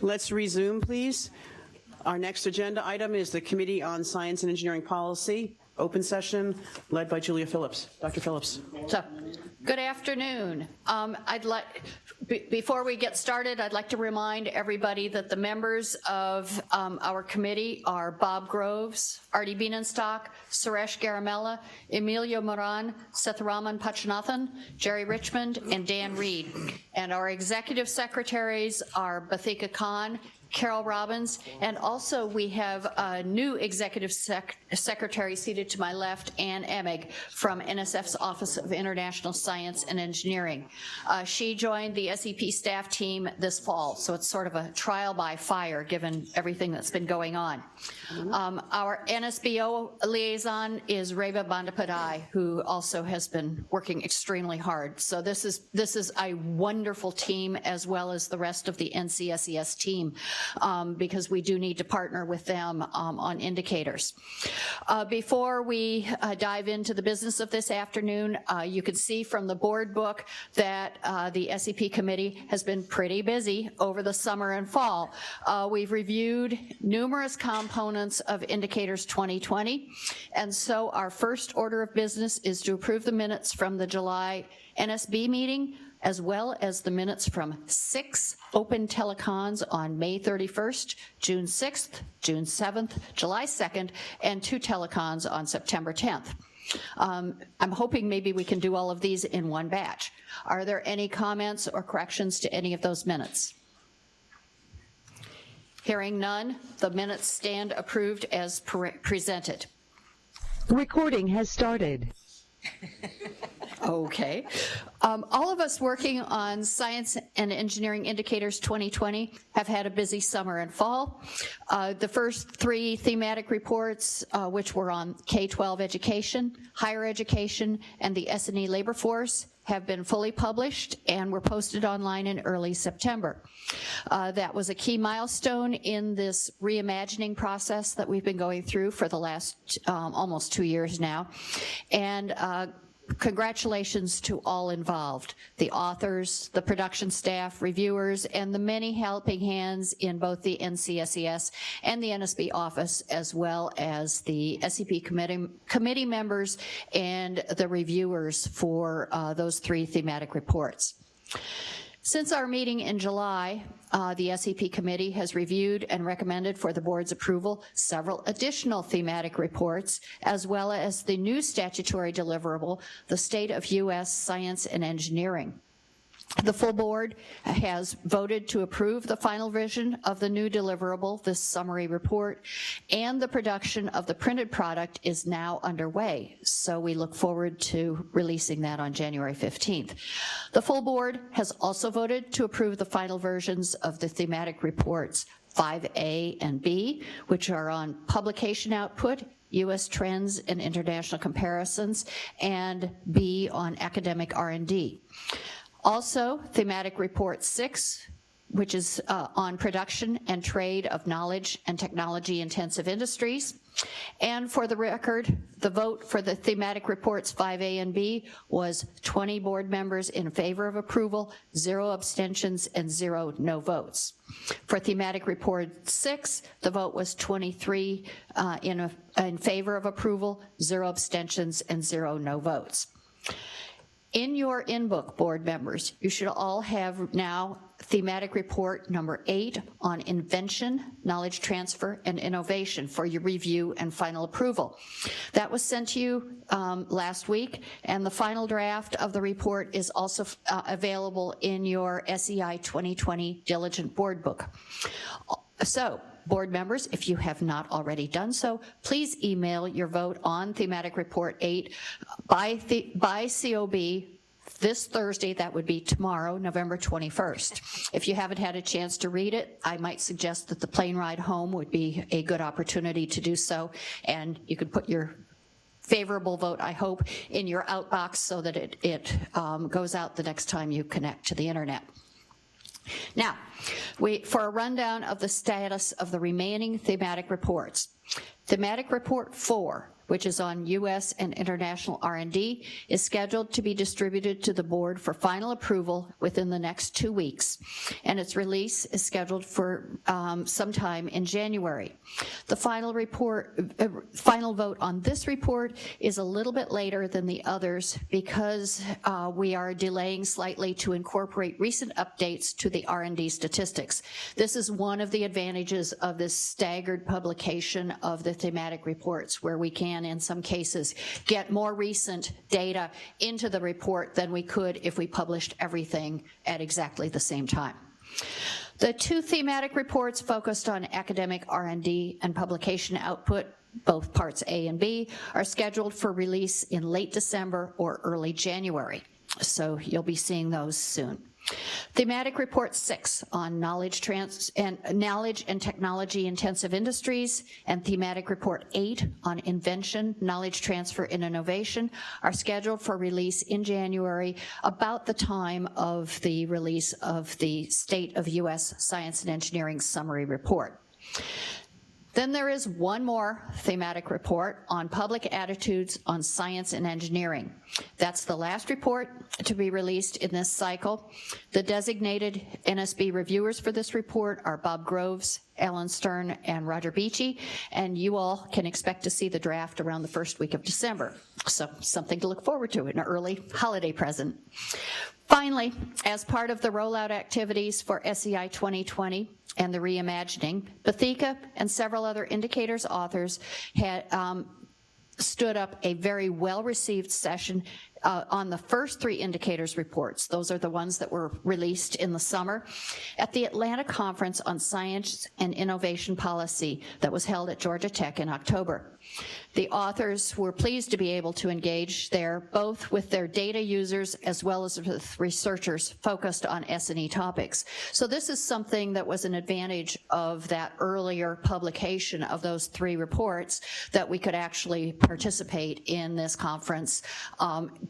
Let's resume, please. Our next agenda item is the Committee on Science and Engineering Policy, open session, led by Julia Phillips. Dr. Phillips. So, good afternoon. Before we get started, I'd like to remind everybody that the members of our committee are Bob Groves, Artie Bienenstock, Suresh Garamella, Emilio Moran, Setharaman Pachanathan, Jerry Richmond, and Dan Reed. And our executive secretaries are Bathika Khan, Carol Robbins, and also we have a new executive secretary seated to my left, Ann Emig, from NSF's Office of International Science and Engineering. She joined the SEP staff team this fall, so it's sort of a trial by fire given everything that's been going on. Our NSBO liaison is Reva Bandapadai, who also has been working extremely hard. So this is a wonderful team, as well as the rest of the NCSES team. Because we do need to partner with them on indicators. Before we dive into the business of this afternoon, you can see from the board book that the SEP committee has been pretty busy over the summer and fall. We've reviewed numerous components of Indicators 2020, and so our first order of business is to approve the minutes from the July NSB meeting, as well as the minutes from 6 open telecons on May 31st, June 6th, June 7th, July 2nd, and 2 telecons on September 10th. I'm hoping maybe we can do all of these in one batch. Are there any comments or corrections to any of those minutes? Hearing none, the minutes stand approved as presented. Recording has started. Okay. All of us working on Science and Engineering Indicators 2020 have had a busy summer and fall. The first 3 thematic reports, which were on K-12 education, higher education, and the S&E labor force, have been fully published and were posted online in early September. That was a key milestone in this reimagining process that we've been going through for the last almost 2 years now. And congratulations to all involved, the authors, the production staff, reviewers, and the many helping hands in both the NCSES and the NSB office, as well as the SEP committee members and the reviewers for those 3 thematic reports. Since our meeting in July, the SEP committee has reviewed and recommended for the board's approval several additional thematic reports, as well as the new statutory deliverable, the State of U.S. Science and Engineering. The full board has voted to approve the final version of the new deliverable, this summary report, and the production of the printed product is now underway. So we look forward to releasing that on January 15th. The full board has also voted to approve the final versions of the thematic reports 5A and B, which are on publication output, U.S. trends and international comparisons, and B on academic R&D. Also, thematic report 6, which is on production and trade of knowledge and technology intensive industries. And for the record, the vote for the thematic reports 5A and B was 20 board members in favor of approval, 0 abstentions, and 0 no votes. For thematic report 6, the vote was 23 in favor of approval, 0 abstentions, and 0 no votes. In your in-book, board members, you should all have now thematic report number 8 on invention, knowledge transfer, and innovation for your review and final approval. That was sent to you last week, and the final draft of the report is also available in your SEI 2020 Diligent Board Book. So, board members, if you have not already done so, please email your vote on thematic report 8 by COB this Thursday. That would be tomorrow, November 21st. If you haven't had a chance to read it, I might suggest that the plane ride home would be a good opportunity to do so, and you could put your favorable vote, I hope, in your outbox so that it goes out the next time you connect to the internet. Now, for a rundown of the status of the remaining thematic reports. Thematic report 4 which is on U.S. and international R&D, is scheduled to be distributed to the board for final approval within the next 2 weeks, and its release is scheduled for sometime in January. The final vote on this report is a little bit later than the others because we are delaying slightly to incorporate recent updates to the R&D statistics. This is one of the advantages of this staggered publication of the thematic reports, where we can, in some cases, get more recent data into the report than we could if we published everything at exactly the same time. The 2 thematic reports focused on academic R&D and publication output, both parts A and B, are scheduled for release in late December or early January. So you'll be seeing those soon. Thematic Report 6 on knowledge and technology intensive industries, and Thematic Report 8 on invention, knowledge transfer, and innovation are scheduled for release in January, about the time of the release of the State of U.S. Science and Engineering Summary Report. Then there is one more thematic report on public attitudes on science and engineering. That's the last report to be released in this cycle. The designated NSB reviewers for this report are Bob Groves, Alan Stern, and Roger Beachy, and you all can expect to see the draft around the first week of December. So something to look forward to, an early holiday present. Finally, as part of the rollout activities for SEI 2020 and the reimagining, Bethika and several other indicators authors had stood up a very well-received session on the first 3 indicators reports. Those are the ones that were released in the summer at the Atlanta Conference on Science and Innovation Policy that was held at Georgia Tech in October. The authors were pleased to be able to engage there, both with their data users as well as with researchers focused on S&E topics. So this is something that was an advantage of that earlier publication of those 3 reports, that we could actually participate in this conference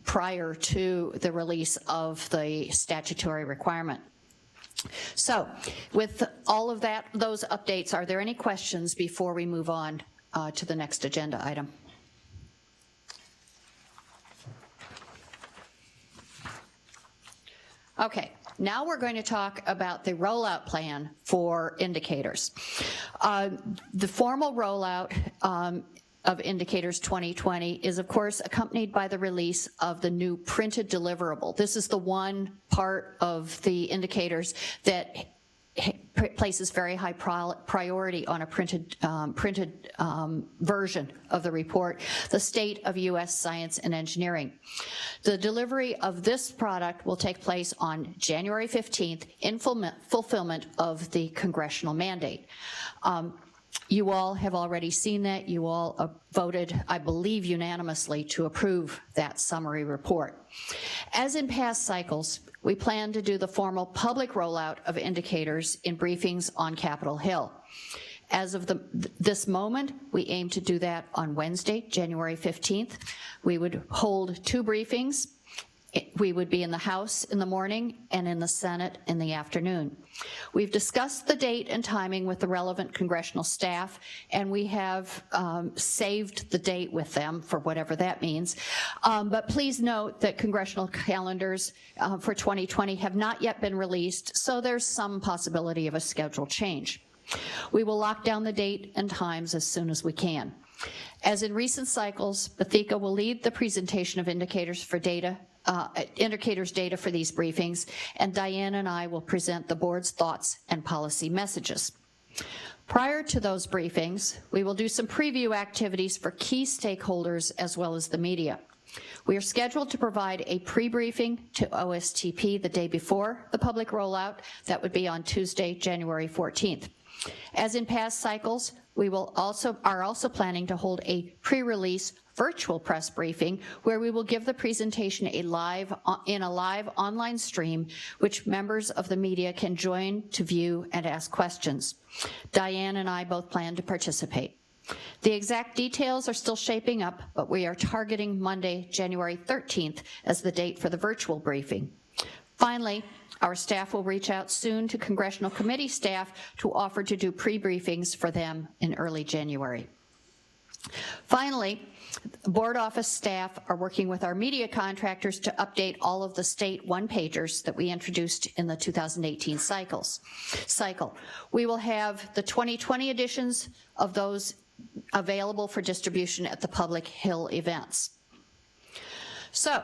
prior to the release of the statutory requirement. So with all of that, those updates, are there any questions before we move on to the next agenda item? Okay, now we're going to talk about the rollout plan for indicators. The formal rollout of Indicators 2020 is, of course, accompanied by the release of the new printed deliverable. This is the one part of the indicators that places very high priority on a printed version of the report, the State of U.S. Science and Engineering. The delivery of this product will take place on January 15th in fulfillment of the congressional mandate. You all have already seen that. You all voted, I believe, unanimously to approve that summary report. As in past cycles, we plan to do the formal public rollout of indicators in briefings on Capitol Hill. As of this moment, we aim to do that on Wednesday, January 15th. We would hold 2 briefings. We would be in the House in the morning and in the Senate in the afternoon. We've discussed the date and timing with the relevant congressional staff, and we have saved the date with them for whatever that means. But please note that congressional calendars for 2020 have not yet been released, so there's some possibility of a schedule change. We will lock down the date and times as soon as we can. As in recent cycles, Bethika will lead the presentation of indicators for data for these briefings, and Diane and I will present the board's thoughts and policy messages. Prior to those briefings, we will do some preview activities for key stakeholders as well as the media. We are scheduled to provide a pre-briefing to OSTP the day before the public rollout. That would be on Tuesday, January 14th. As in past cycles, we are also planning to hold a pre-release virtual press briefing where we will give the presentation in a live online stream, which members of the media can join to view and ask questions. Diane and I both plan to participate. The exact details are still shaping up, but we are targeting Monday, January 13th as the date for the virtual briefing. Finally, our staff will reach out soon to congressional committee staff to offer to do pre-briefings for them in early January. Finally, board office staff are working with our media contractors to update all of the state one-pagers that we introduced in the 2018 cycle. We will have the 2020 editions of those available for distribution at the Public Hill events. So,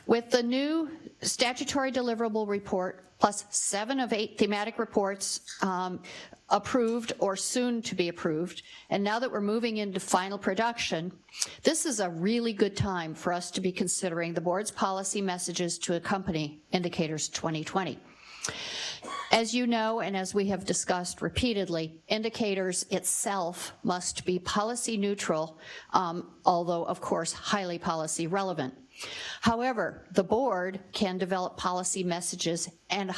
with the new statutory deliverable report, plus 7 of 8 thematic reports approved or soon to be approved, and now that we're moving into final production, this is a really good time for us to be considering the board's policy messages to accompany Indicators 2020. As you know, and as we have discussed repeatedly, Indicators itself must be policy neutral, although of course highly policy relevant. However, the board can develop policy messages and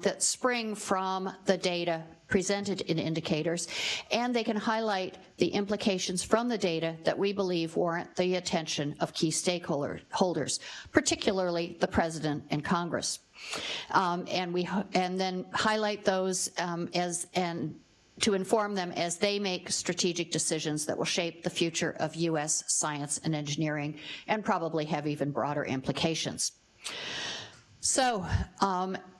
that spring from the data presented in Indicators, and they can highlight the implications from the data that we believe warrant the attention of key stakeholders, particularly the President and Congress. And then highlight those to inform them as they make strategic decisions that will shape the future of U.S. science and engineering and probably have even broader implications. So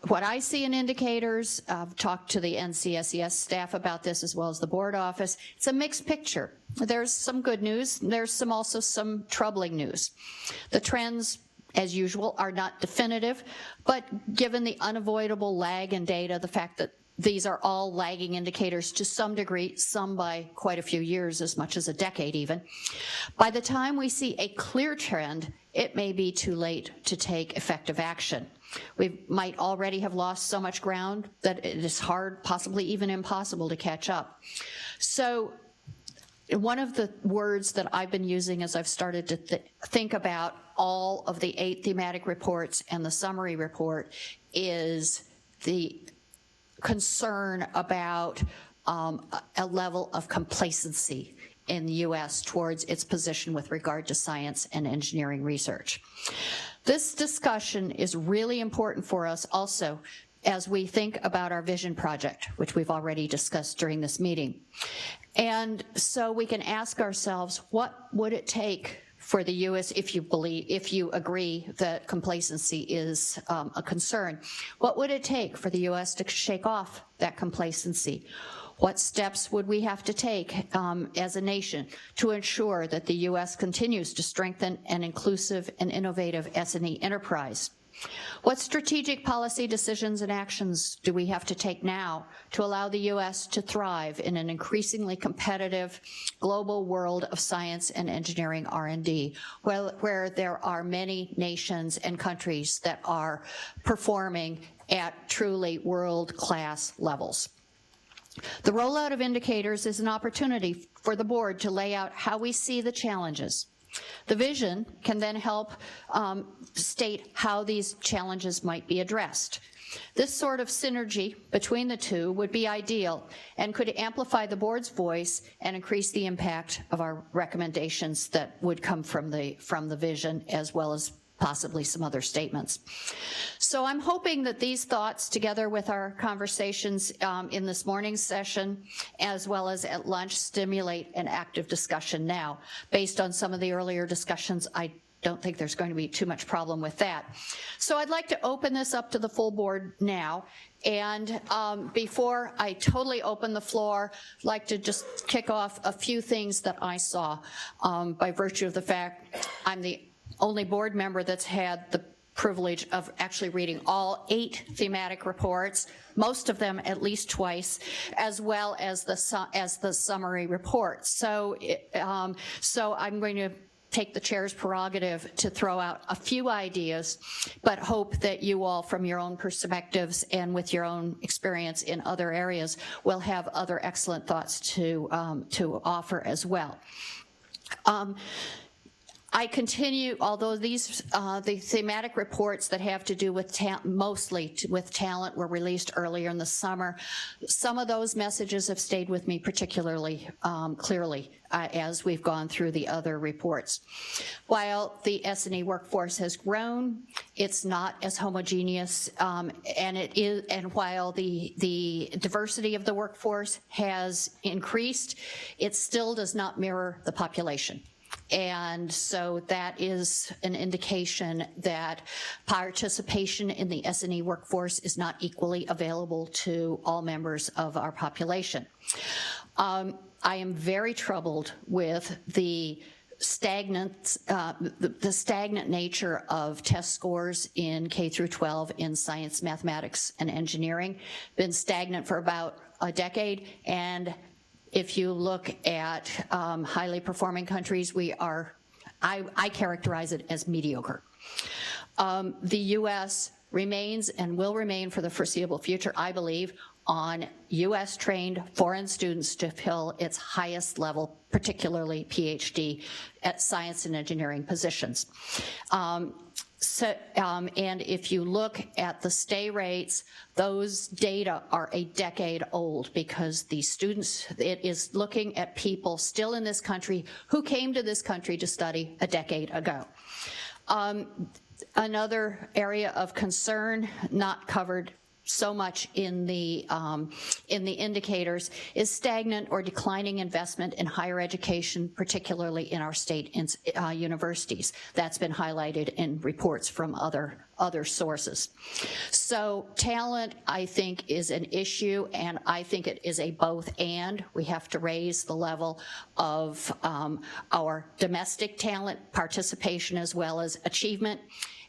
what I see in Indicators, I've talked to the NCSES staff about this as well as the board office, it's a mixed picture. There's some good news, there's also some troubling news. The trends, as usual, are not definitive, but given the unavoidable lag in data, the fact that these are all lagging indicators to some degree, some by quite a few years, as much as a decade even. By the time we see a clear trend, it may be too late to take effective action. We might already have lost so much ground that it is hard, possibly even impossible, to catch up. So one of the words that I've been using as I've started to think about all of the 8 thematic reports and the summary report is the concern about a level of complacency in the U.S. towards its position with regard to science and engineering research. This discussion is really important for us also as we think about our vision project, which we've already discussed during this meeting. And so we can ask ourselves, what would it take for the U.S., if you agree that complacency is a concern, what would it take for the U.S. to shake off that complacency? What steps would we have to take as a nation to ensure that the U.S. continues to strengthen an inclusive and innovative S&E enterprise? What strategic policy decisions and actions do we have to take now to allow the U.S. to thrive in an increasingly competitive global world of science and engineering R&D, where there are many nations and countries that are performing at truly world-class levels? The rollout of Indicators is an opportunity for the board to lay out how we see the challenges. The vision can then help state how these challenges might be addressed. This sort of synergy between the two would be ideal and could amplify the board's voice and increase the impact of our recommendations that would come from the vision, as well as possibly some other statements. So I'm hoping that these thoughts, together with our conversations in this morning's session, as well as at lunch, stimulate an active discussion now. Based on some of the earlier discussions, I don't think there's going to be too much problem with that. So I'd like to open this up to the full board now. And before I totally open the floor, I'd like to just kick off a few things that I saw by virtue of the fact I'm the only board member that's had the privilege of actually reading all 8 thematic reports, most of them at least twice, as well as the summary report. So, so I'm going to take the chair's prerogative to throw out a few ideas, but hope that you all, from your own perspectives and with your own experience in other areas, will have other excellent thoughts to offer as well. I continue, although these, the thematic reports that have to do with mostly with talent were released earlier in the summer, some of those messages have stayed with me particularly clearly as we've gone through the other reports. While the S&E workforce has grown, it's not as homogeneous, and while the diversity of the workforce has increased, it still does not mirror the population. And so that is an indication that participation in the S&E workforce is not equally available to all members of our population. I am very troubled with the stagnant nature of test scores in K through 12 in science, mathematics, and engineering. Been stagnant for about a decade, and if you look at highly performing countries, I characterize it as mediocre. The US remains and will remain for the foreseeable future, I believe, on US trained foreign students to fill its highest level, particularly PhD at science and engineering positions. And if you look at the stay rates, those data are a decade old because the students, it is looking at people still in this country who came to this country to study a decade ago. Another area of concern not covered so much in the indicators is stagnant or declining investment in higher education, particularly in our state universities. That's been highlighted in reports from other sources. So talent, I think, is an issue, and I think it is a both and. We have to raise the level of our domestic talent participation as well as achievement.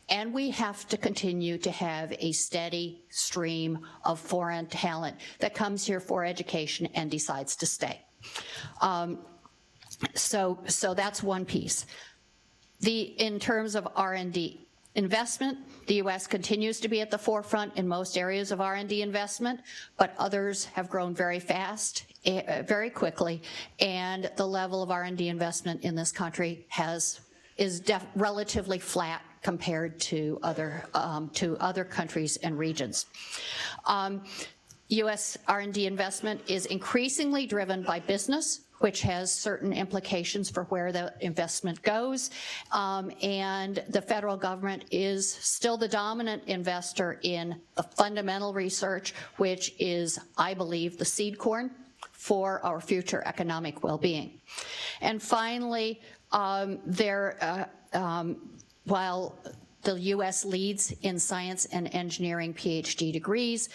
And we have to continue to have a steady stream of foreign talent that comes here for education and decides to stay. So that's one piece. In terms of R&D investment, the US continues to be at the forefront in most areas of R&D investment, but others have grown very fast, very quickly, and the level of R&D investment in this country is relatively flat compared to other countries and regions. U.S. R&D investment is increasingly driven by business, which has certain implications for where the investment goes, and the federal government is still the dominant investor in the fundamental research, which is, I believe, the seed corn for our future economic well-being. And finally, while the US leads in science and engineering PhD degrees,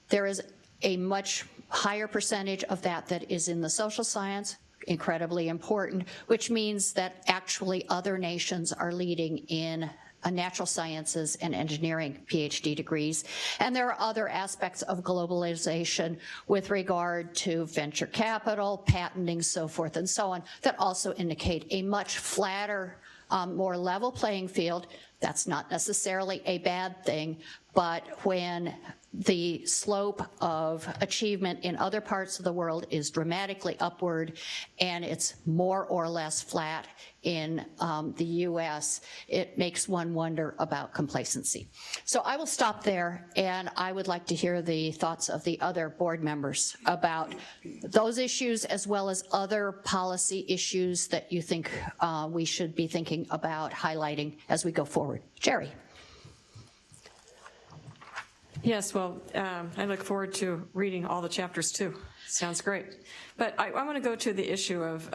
there is a much higher percentage of that is in the social science, incredibly important, which means that actually other nations are leading in natural sciences and engineering PhD degrees. And there are other aspects of globalization with regard to venture capital, patenting, so forth and so on, that also indicate a much flatter, more level playing field. That's not necessarily a bad thing, but when the slope of achievement in other parts of the world is dramatically upward and it's more or less flat in the US, it makes one wonder about complacency. So I will stop there, and I would like to hear the thoughts of the other board members about those issues as well as other policy issues that you think we should be thinking about highlighting as we go forward. Jerry. Yes, well, I look forward to reading all the chapters too. Sounds great. But I want to go to the issue of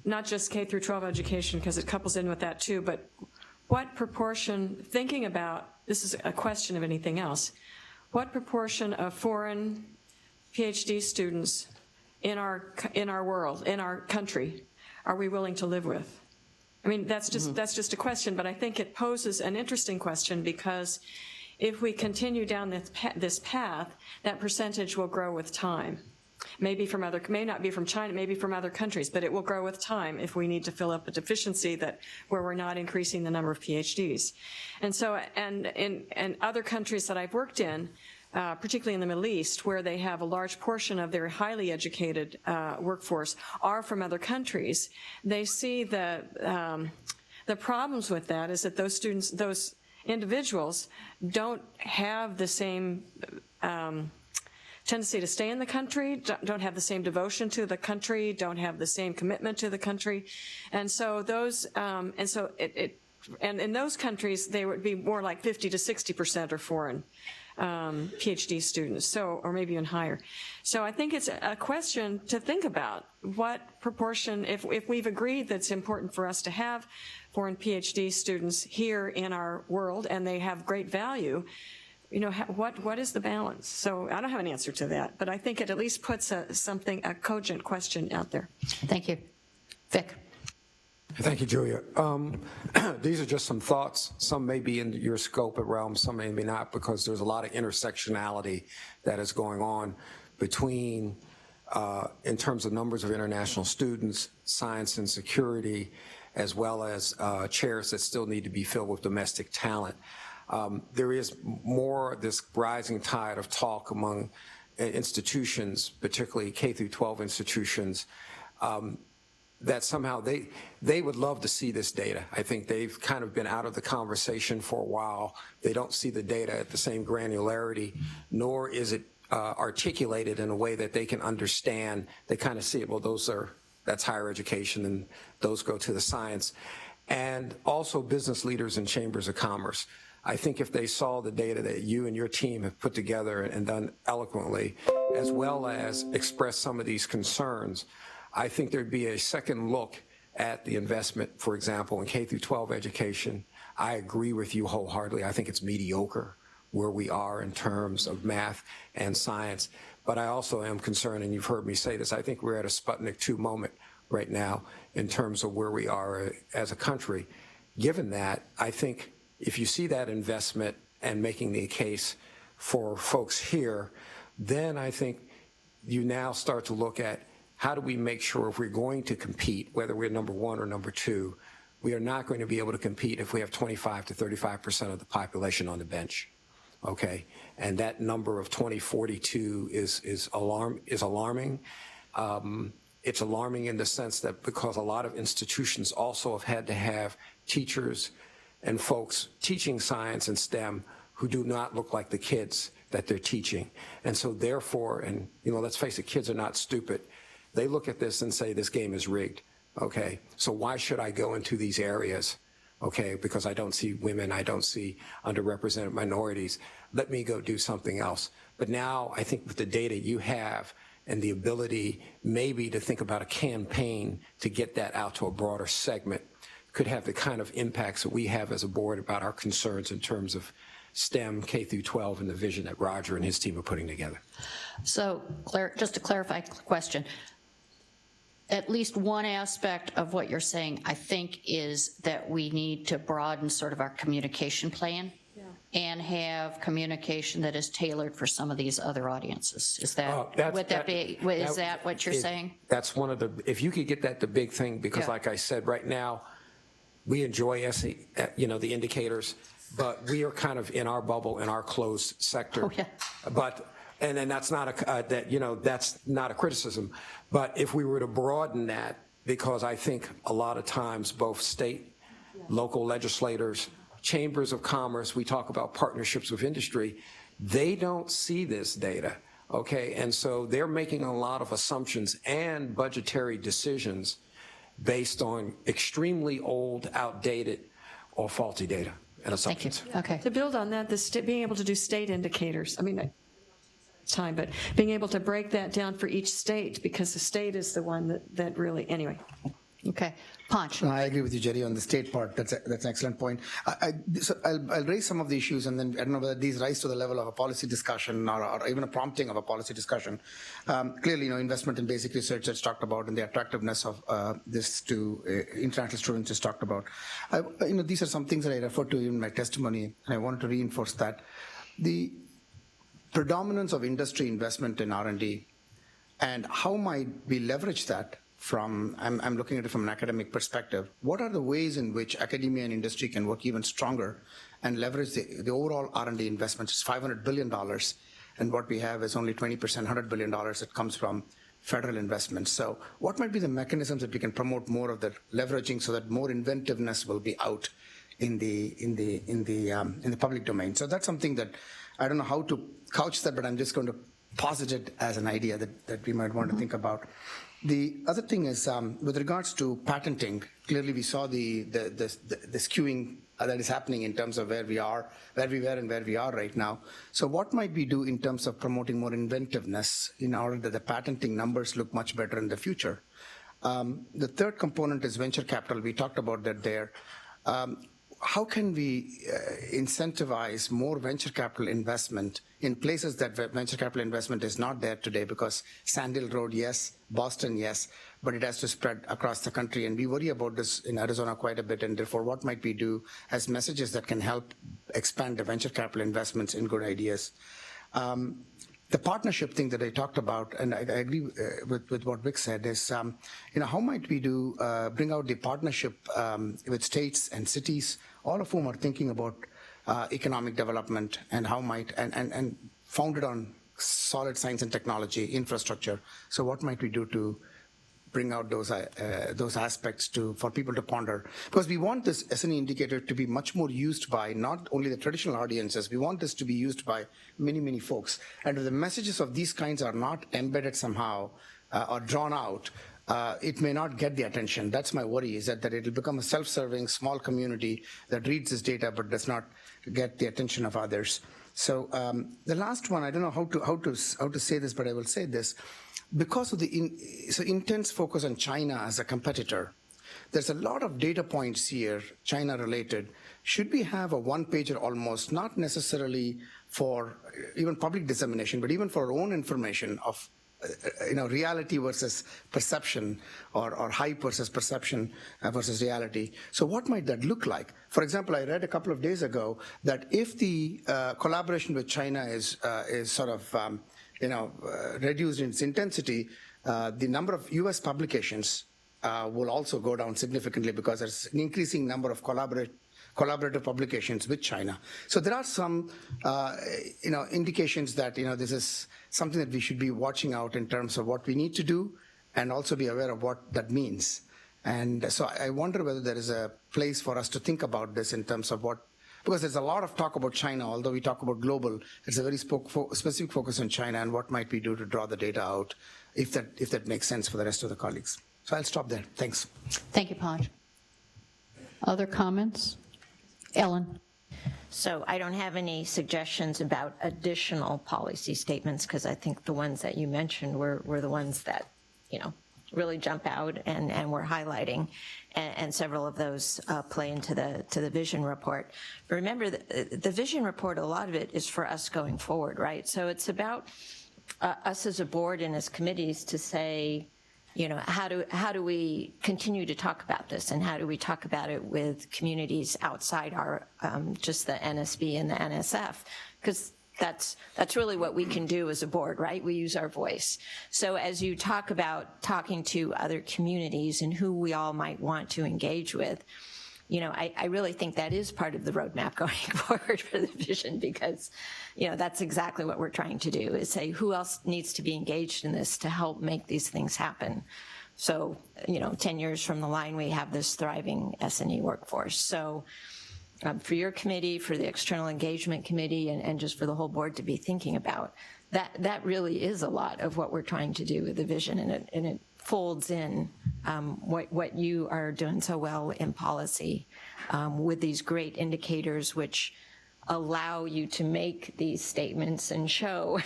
not just K through 12 education, because it couples in with that too, but what proportion, thinking about, this is a question of anything else, what proportion of foreign PhD students in our world, in our country, are we willing to live with? I mean, that's just a question, but I think it poses an interesting question, because if we continue down this path, that percentage will grow with time. Maybe from may not be from China, maybe from other countries, but it will grow with time if we need to fill up a deficiency where we're not increasing the number of PhDs. And so, and in other countries that I've worked in, particularly in the Middle East, where they have a large portion of their highly educated workforce are from other countries, they see the problems with that is that those students, those individuals don't have the same tendency to stay in the country, don't have the same devotion to the country, don't have the same commitment to the country. And so those, and in those countries, they would be more like 50 to 60% are foreign PhD students, so, or maybe even higher. So I think it's a question to think about. What proportion, if we've agreed that it's important for us to have foreign PhD students here in our world and they have great value, you know, what is the balance? So I don't have an answer to that, but I think it at least puts a cogent question out there. Thank you. Vic. Thank you, Julia. These are just some thoughts. Some may be in your scope of realm, some may not, because there's a lot of intersectionality that is going on between, in terms of numbers of international students, science and security, as well as chairs that still need to be filled with domestic talent. There is more this rising tide of talk among institutions, particularly K through 12 institutions, that somehow they would love to see this data. I think they've kind of been out of the conversation for a while. They don't see the data at the same granularity, nor is it articulated in a way that they can understand. They kind of see it, well, that's higher education, and those go to the science. And also business leaders and chambers of commerce. I think if they saw the data that you and your team have put together and done eloquently, as well as express some of these concerns, I think there'd be a second look at the investment, for example, in K through 12 education. I agree with you wholeheartedly. I think it's mediocre where we are in terms of math and science. But I also am concerned, and you've heard me say this, I think we're at a Sputnik 2 moment right now in terms of where we are as a country. Given that, I think if you see that investment and making the case for folks here, then I think you now start to look at how do we make sure if we're going to compete, whether we're number one or number two, we are not going to be able to compete if we have 25 to 35% of the population on the bench, okay? And that number of 2042 is alarming. It's alarming in the sense that because a lot of institutions also have had to have teachers and folks teaching science and STEM who do not look like the kids that they're teaching. And so therefore, and you know, let's face it, kids are not stupid. They look at this and say, this game is rigged, okay? So why should I go into these areas, okay? Because I don't see women, I don't see underrepresented minorities. Let me go do something else. But now I think with the data you have and the ability maybe to think about a campaign to get that out to a broader segment could have the kind of impacts that we have as a board about our concerns in terms of STEM, K through 12, and the vision that Roger and his team are putting together. So, just to clarify question, at least one aspect of what you're saying, I think, is that we need to broaden sort of our communication plan and have communication that is tailored for some of these other audiences. Is that, is that what you're saying? That's one of the, if you could get that the big thing, because like I said, right now, we enjoy, you know, the indicators, but we are kind of in our bubble, in our closed sector. Oh, yeah. But, and then that's not that's not a criticism. But if we were to broaden that, because I think a lot of times both state, local legislators, chambers of commerce, we talk about partnerships with industry, they don't see this data, okay? And so they're making a lot of assumptions and budgetary decisions based on extremely old, outdated, or faulty data and assumptions. Thank you. Okay. To build on that, being able to do state indicators, I mean, time, but being able to break that down for each state, because the state is the one that really, anyway. Okay. Punch. No, I agree with you, Jerry, on the state part. That's an excellent point. So I'll raise some of the issues, and then I don't know whether these rise to the level of a policy discussion or even a prompting of a policy discussion. Clearly, you know, investment in basic research that's talked about, and the attractiveness of this to international students is talked about. You know, these are some things that I referred to in my testimony, and I wanted to reinforce that. The predominance of industry investment in R&D and how might we leverage that from, I'm looking at it from an academic perspective. What are the ways in which academia and industry can work even stronger and leverage the overall R&D investments? It's $500 billion. and what we have is only 20%, $100 billion that comes from federal investments. So what might be the mechanisms that we can promote more of the leveraging so that more inventiveness will be out in the public domain? So that's something that I don't know how to couch that, but I'm just going to posit it as an idea that we might want to think about. The other thing is with regards to patenting, clearly we saw the skewing that is happening in terms of where we were and where we are right now. So what might we do in terms of promoting more inventiveness in order that the patenting numbers look much better in the future? The third component is venture capital. We talked about that there. How can we incentivize more venture capital investment in places that venture capital investment is not there today? Because Sand Hill Road, yes, Boston, yes, but it has to spread across the country. And we worry about this in Arizona quite a bit. And therefore, what might we do as messages that can help expand the venture capital investments in good ideas? The partnership thing that I talked about, and I agree with what Vic said, is how might we bring out the partnership with states and cities, all of whom are thinking about economic development and how might and founded on solid science and technology infrastructure. So what might we do to bring out those aspects for people to ponder? Because we want this S&E indicator to be much more used by not only the traditional audiences, we want this to be used by many, many folks. And if the messages of these kinds are not embedded somehow or drawn out, it may not get the attention. That's my worry, is that it'll become a self-serving small community that reads this data but does not get the attention of others. So the last one, I don't know how to say this, but I will say this. Because of the intense focus on China as a competitor, there's a lot of data points here, China-related. Should we have a one-pager almost, not necessarily for even public dissemination, but even for our own information of reality versus perception, or hype versus perception versus reality? So what might that look like? For example, I read a couple of days ago that if the collaboration with China is sort of reduced in its intensity, the number of US publications will also go down significantly because there's an increasing number of collaborative publications with China. So there are some indications that this is something that we should be watching out in terms of what we need to do and also be aware of what that means. And so I wonder whether there is a place for us to think about this in terms of because there's a lot of talk about China, although we talk about global, there's a very specific focus on China, and what might we do to draw the data out, if that makes sense for the rest of the colleagues. So I'll stop there. Thanks. Thank you, Panj. Other comments? Ellen. So I don't have any suggestions about additional policy statements, because I think the ones that you mentioned were the ones that, really jump out and we're highlighting, and several of those play into the vision report. But remember, the vision report, a lot of it is for us going forward, right? So it's about us as a board and as committees to say, how do we continue to talk about this, and how do we talk about it with communities outside our just the NSB and the NSF? Because that's really what we can do as a board, right? We use our voice. So as you talk about talking to other communities and who we all might want to engage with, I really think that is part of the roadmap going forward for the vision, because, that's exactly what we're trying to do, is say who else needs to be engaged in this to help make these things happen. So, 10 years from the line, we have this thriving S&E workforce. So for your committee, for the External Engagement Committee, and just for the whole board to be thinking about, that really is a lot of what we're trying to do with the vision, and it folds in what you are doing so well in policy with these great indicators which allow you to make these statements and show,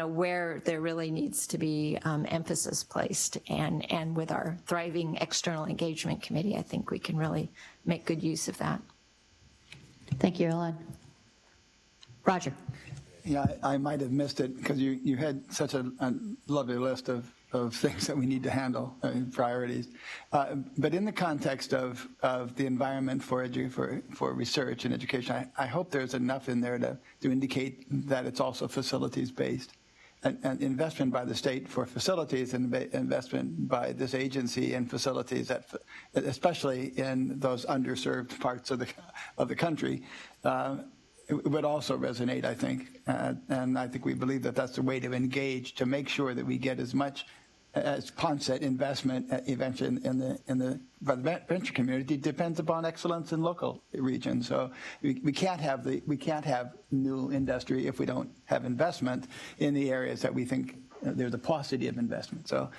where there really needs to be emphasis placed. And with our thriving External Engagement Committee, I think we can really make good use of that. Thank you, Ellen. Roger. Yeah, I might have missed it because you had such a lovely list of things that we need to handle, priorities. But in the context of the environment for research and education, I hope there's enough in there to indicate that it's also facilities-based. An investment by the state for facilities, and investment by this agency in facilities, especially in those underserved parts of the country, it would also resonate, I think. And I think we believe that that's the way to engage, to make sure that we get as much, as Pon said, investment eventually by the venture community depends upon excellence in local regions. So we can't have new industry if we don't have investment in the areas that we think there's a paucity of investment. So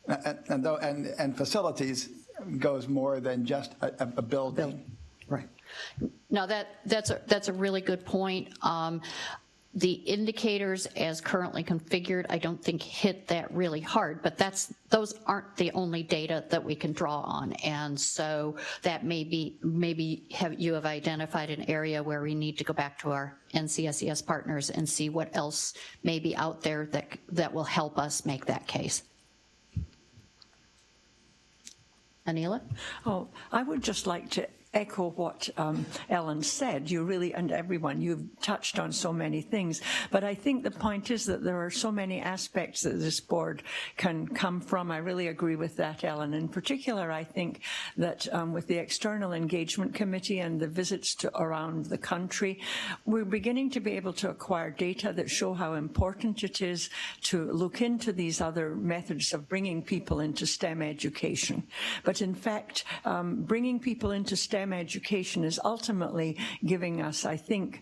and facilities goes more than just a building. Right. No, that's a really good point. The indicators as currently configured, I don't think hit that really hard, but those aren't the only data that we can draw on. And so that maybe you have identified an area where we need to go back to our NCSES partners and see what else may be out there that will help us make that case. Anila? Oh, I would just like to echo what Ellen said. You really, and everyone, you've touched on so many things, but I think the point is that there are so many aspects that this board can come from. I really agree with that, Ellen. In particular, I think that with the External Engagement Committee and the visits to around the country, we're beginning to be able to acquire data that show how important it is to look into these other methods of bringing people into STEM education. But in fact, bringing people into STEM education is ultimately giving us, I think,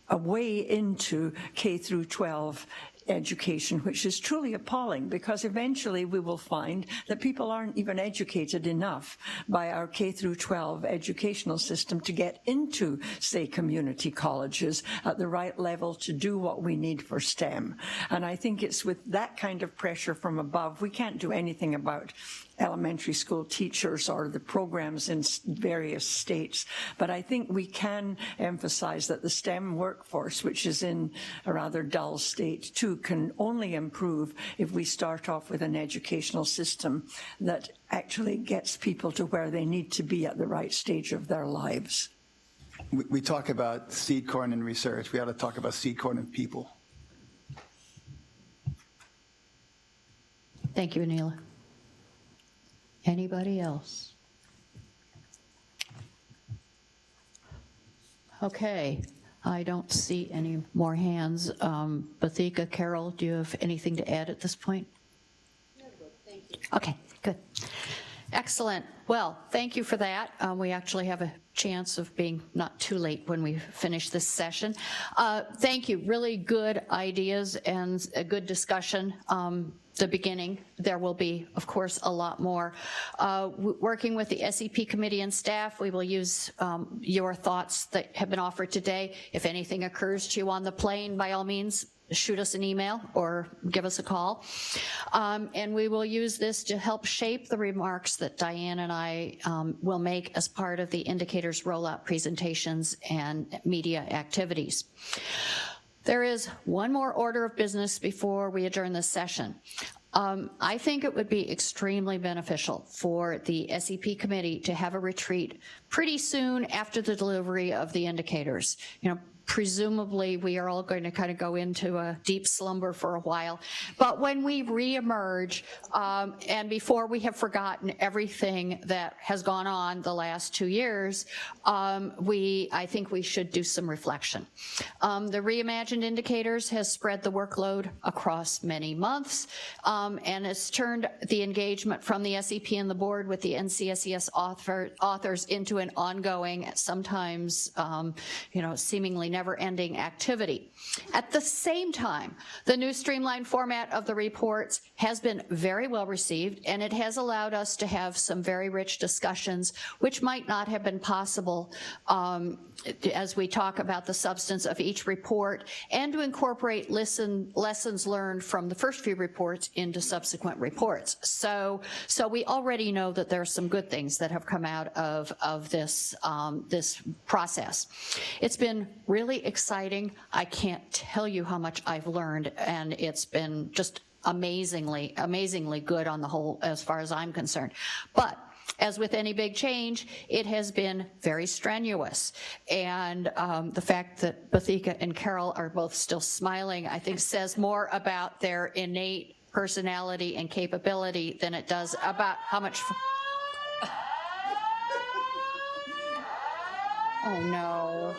a way into K through 12 education, which is truly appalling, because eventually we will find that people aren't even educated enough by our K through 12 educational system to get into, say, community colleges at the right level to do what we need for STEM. And I think it's with that kind of pressure from above, we can't do anything about elementary school teachers or the programs in various states. But I think we can emphasize that the STEM workforce, which is in a rather dull state too, can only improve if we start off with an educational system that actually gets people to where they need to be at the right stage of their lives. We talk about seed corn in research. We ought to talk about seed corn in people. Thank you, Anila. Anybody else? Okay, I don't see any more hands. Bathika, Carol, do you have anything to add at this point? No, thank you. Okay, good. Excellent. Well, thank you for that. We actually have a chance of being not too late when we finish this session. Thank you. Really good ideas and a good discussion. The beginning. There will be, of course, a lot more. Working with the SEP committee and staff, we will use your thoughts that have been offered today. If anything occurs to you on the plane, by all means, shoot us an email or give us a call. And we will use this to help shape the remarks that Diane and I will make as part of the indicators rollout presentations and media activities. There is one more order of business before we adjourn this session. I think it would be extremely beneficial for the SEP committee to have a retreat pretty soon after the delivery of the indicators. You know, presumably we are all going to kind of go into a deep slumber for a while. But when we reemerge, and before we have forgotten everything that has gone on the last 2 years, I think we should do some reflection. The reimagined indicators has spread the workload across many months, and has turned the engagement from the SEP and the board with the NCSES authors into an ongoing, sometimes, seemingly never-ending activity. At the same time, the new streamlined format of the reports has been very well received, and it has allowed us to have some very rich discussions, which might not have been possible as we talk about the substance of each report, and to incorporate lessons learned from the first few reports into subsequent reports. So we already know that there are some good things that have come out of this process. It's been really exciting. I can't tell you how much I've learned, and it's been just amazingly good on the whole, as far as I'm concerned. But as with any big change, it has been very strenuous. And the fact that Bathika and Carol are both still smiling, I think says more about their innate personality and capability than it does about how much. Oh no.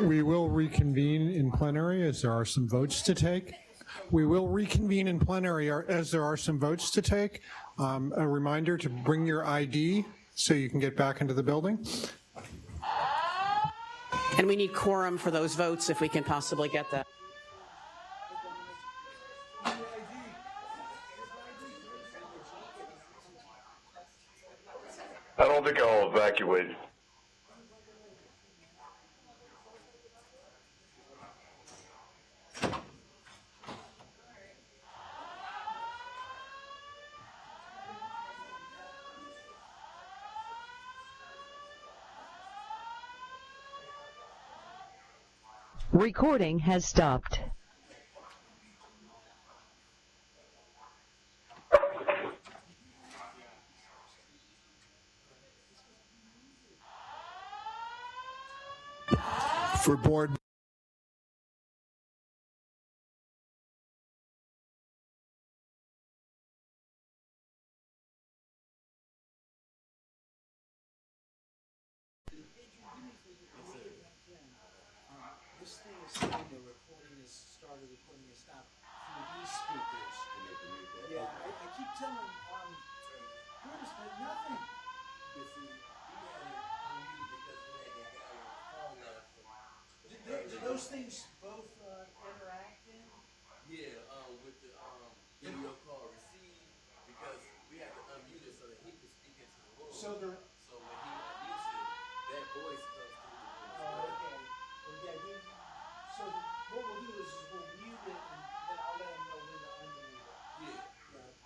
We will reconvene in plenary as there are some votes to take. We will reconvene in plenary as there are some votes to take. A reminder to bring your ID so you can get back into the building. And we need quorum for those votes if we can possibly get that. I don't think I'll evacuate. Recording has stopped. For board This thing is saying the recording is started, recording is stopped through these speakers. Yeah, I keep telling Curtis, but nothing. Do those things both interact in? Yeah, with the video call receive, because we have to unmute it so that he can speak into the room. So when he unmutes it, that voice comes through the room. Oh, okay. Well, yeah, so what we'll do is we'll mute it and then I'll let him know when to unmute it. Yeah. Yeah.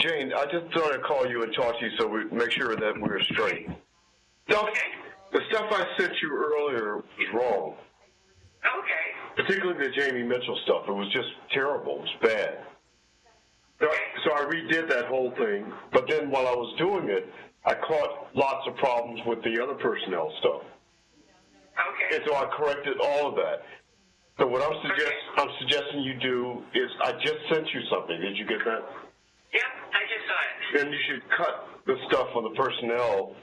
Jane, I just thought I'd call you and talk to you so we make sure that we're straight. The stuff I sent you earlier was wrong. Okay. Particularly the Jamie Mitchell stuff. It was just terrible. It was bad. So I redid that whole thing, but then while I was doing it, I caught lots of problems with the other personnel stuff. Okay. And so I corrected all of that. So what I'm suggesting you do is, I just sent you something. Did you get that? Yep, I just saw it. Then you should cut the stuff on the personnel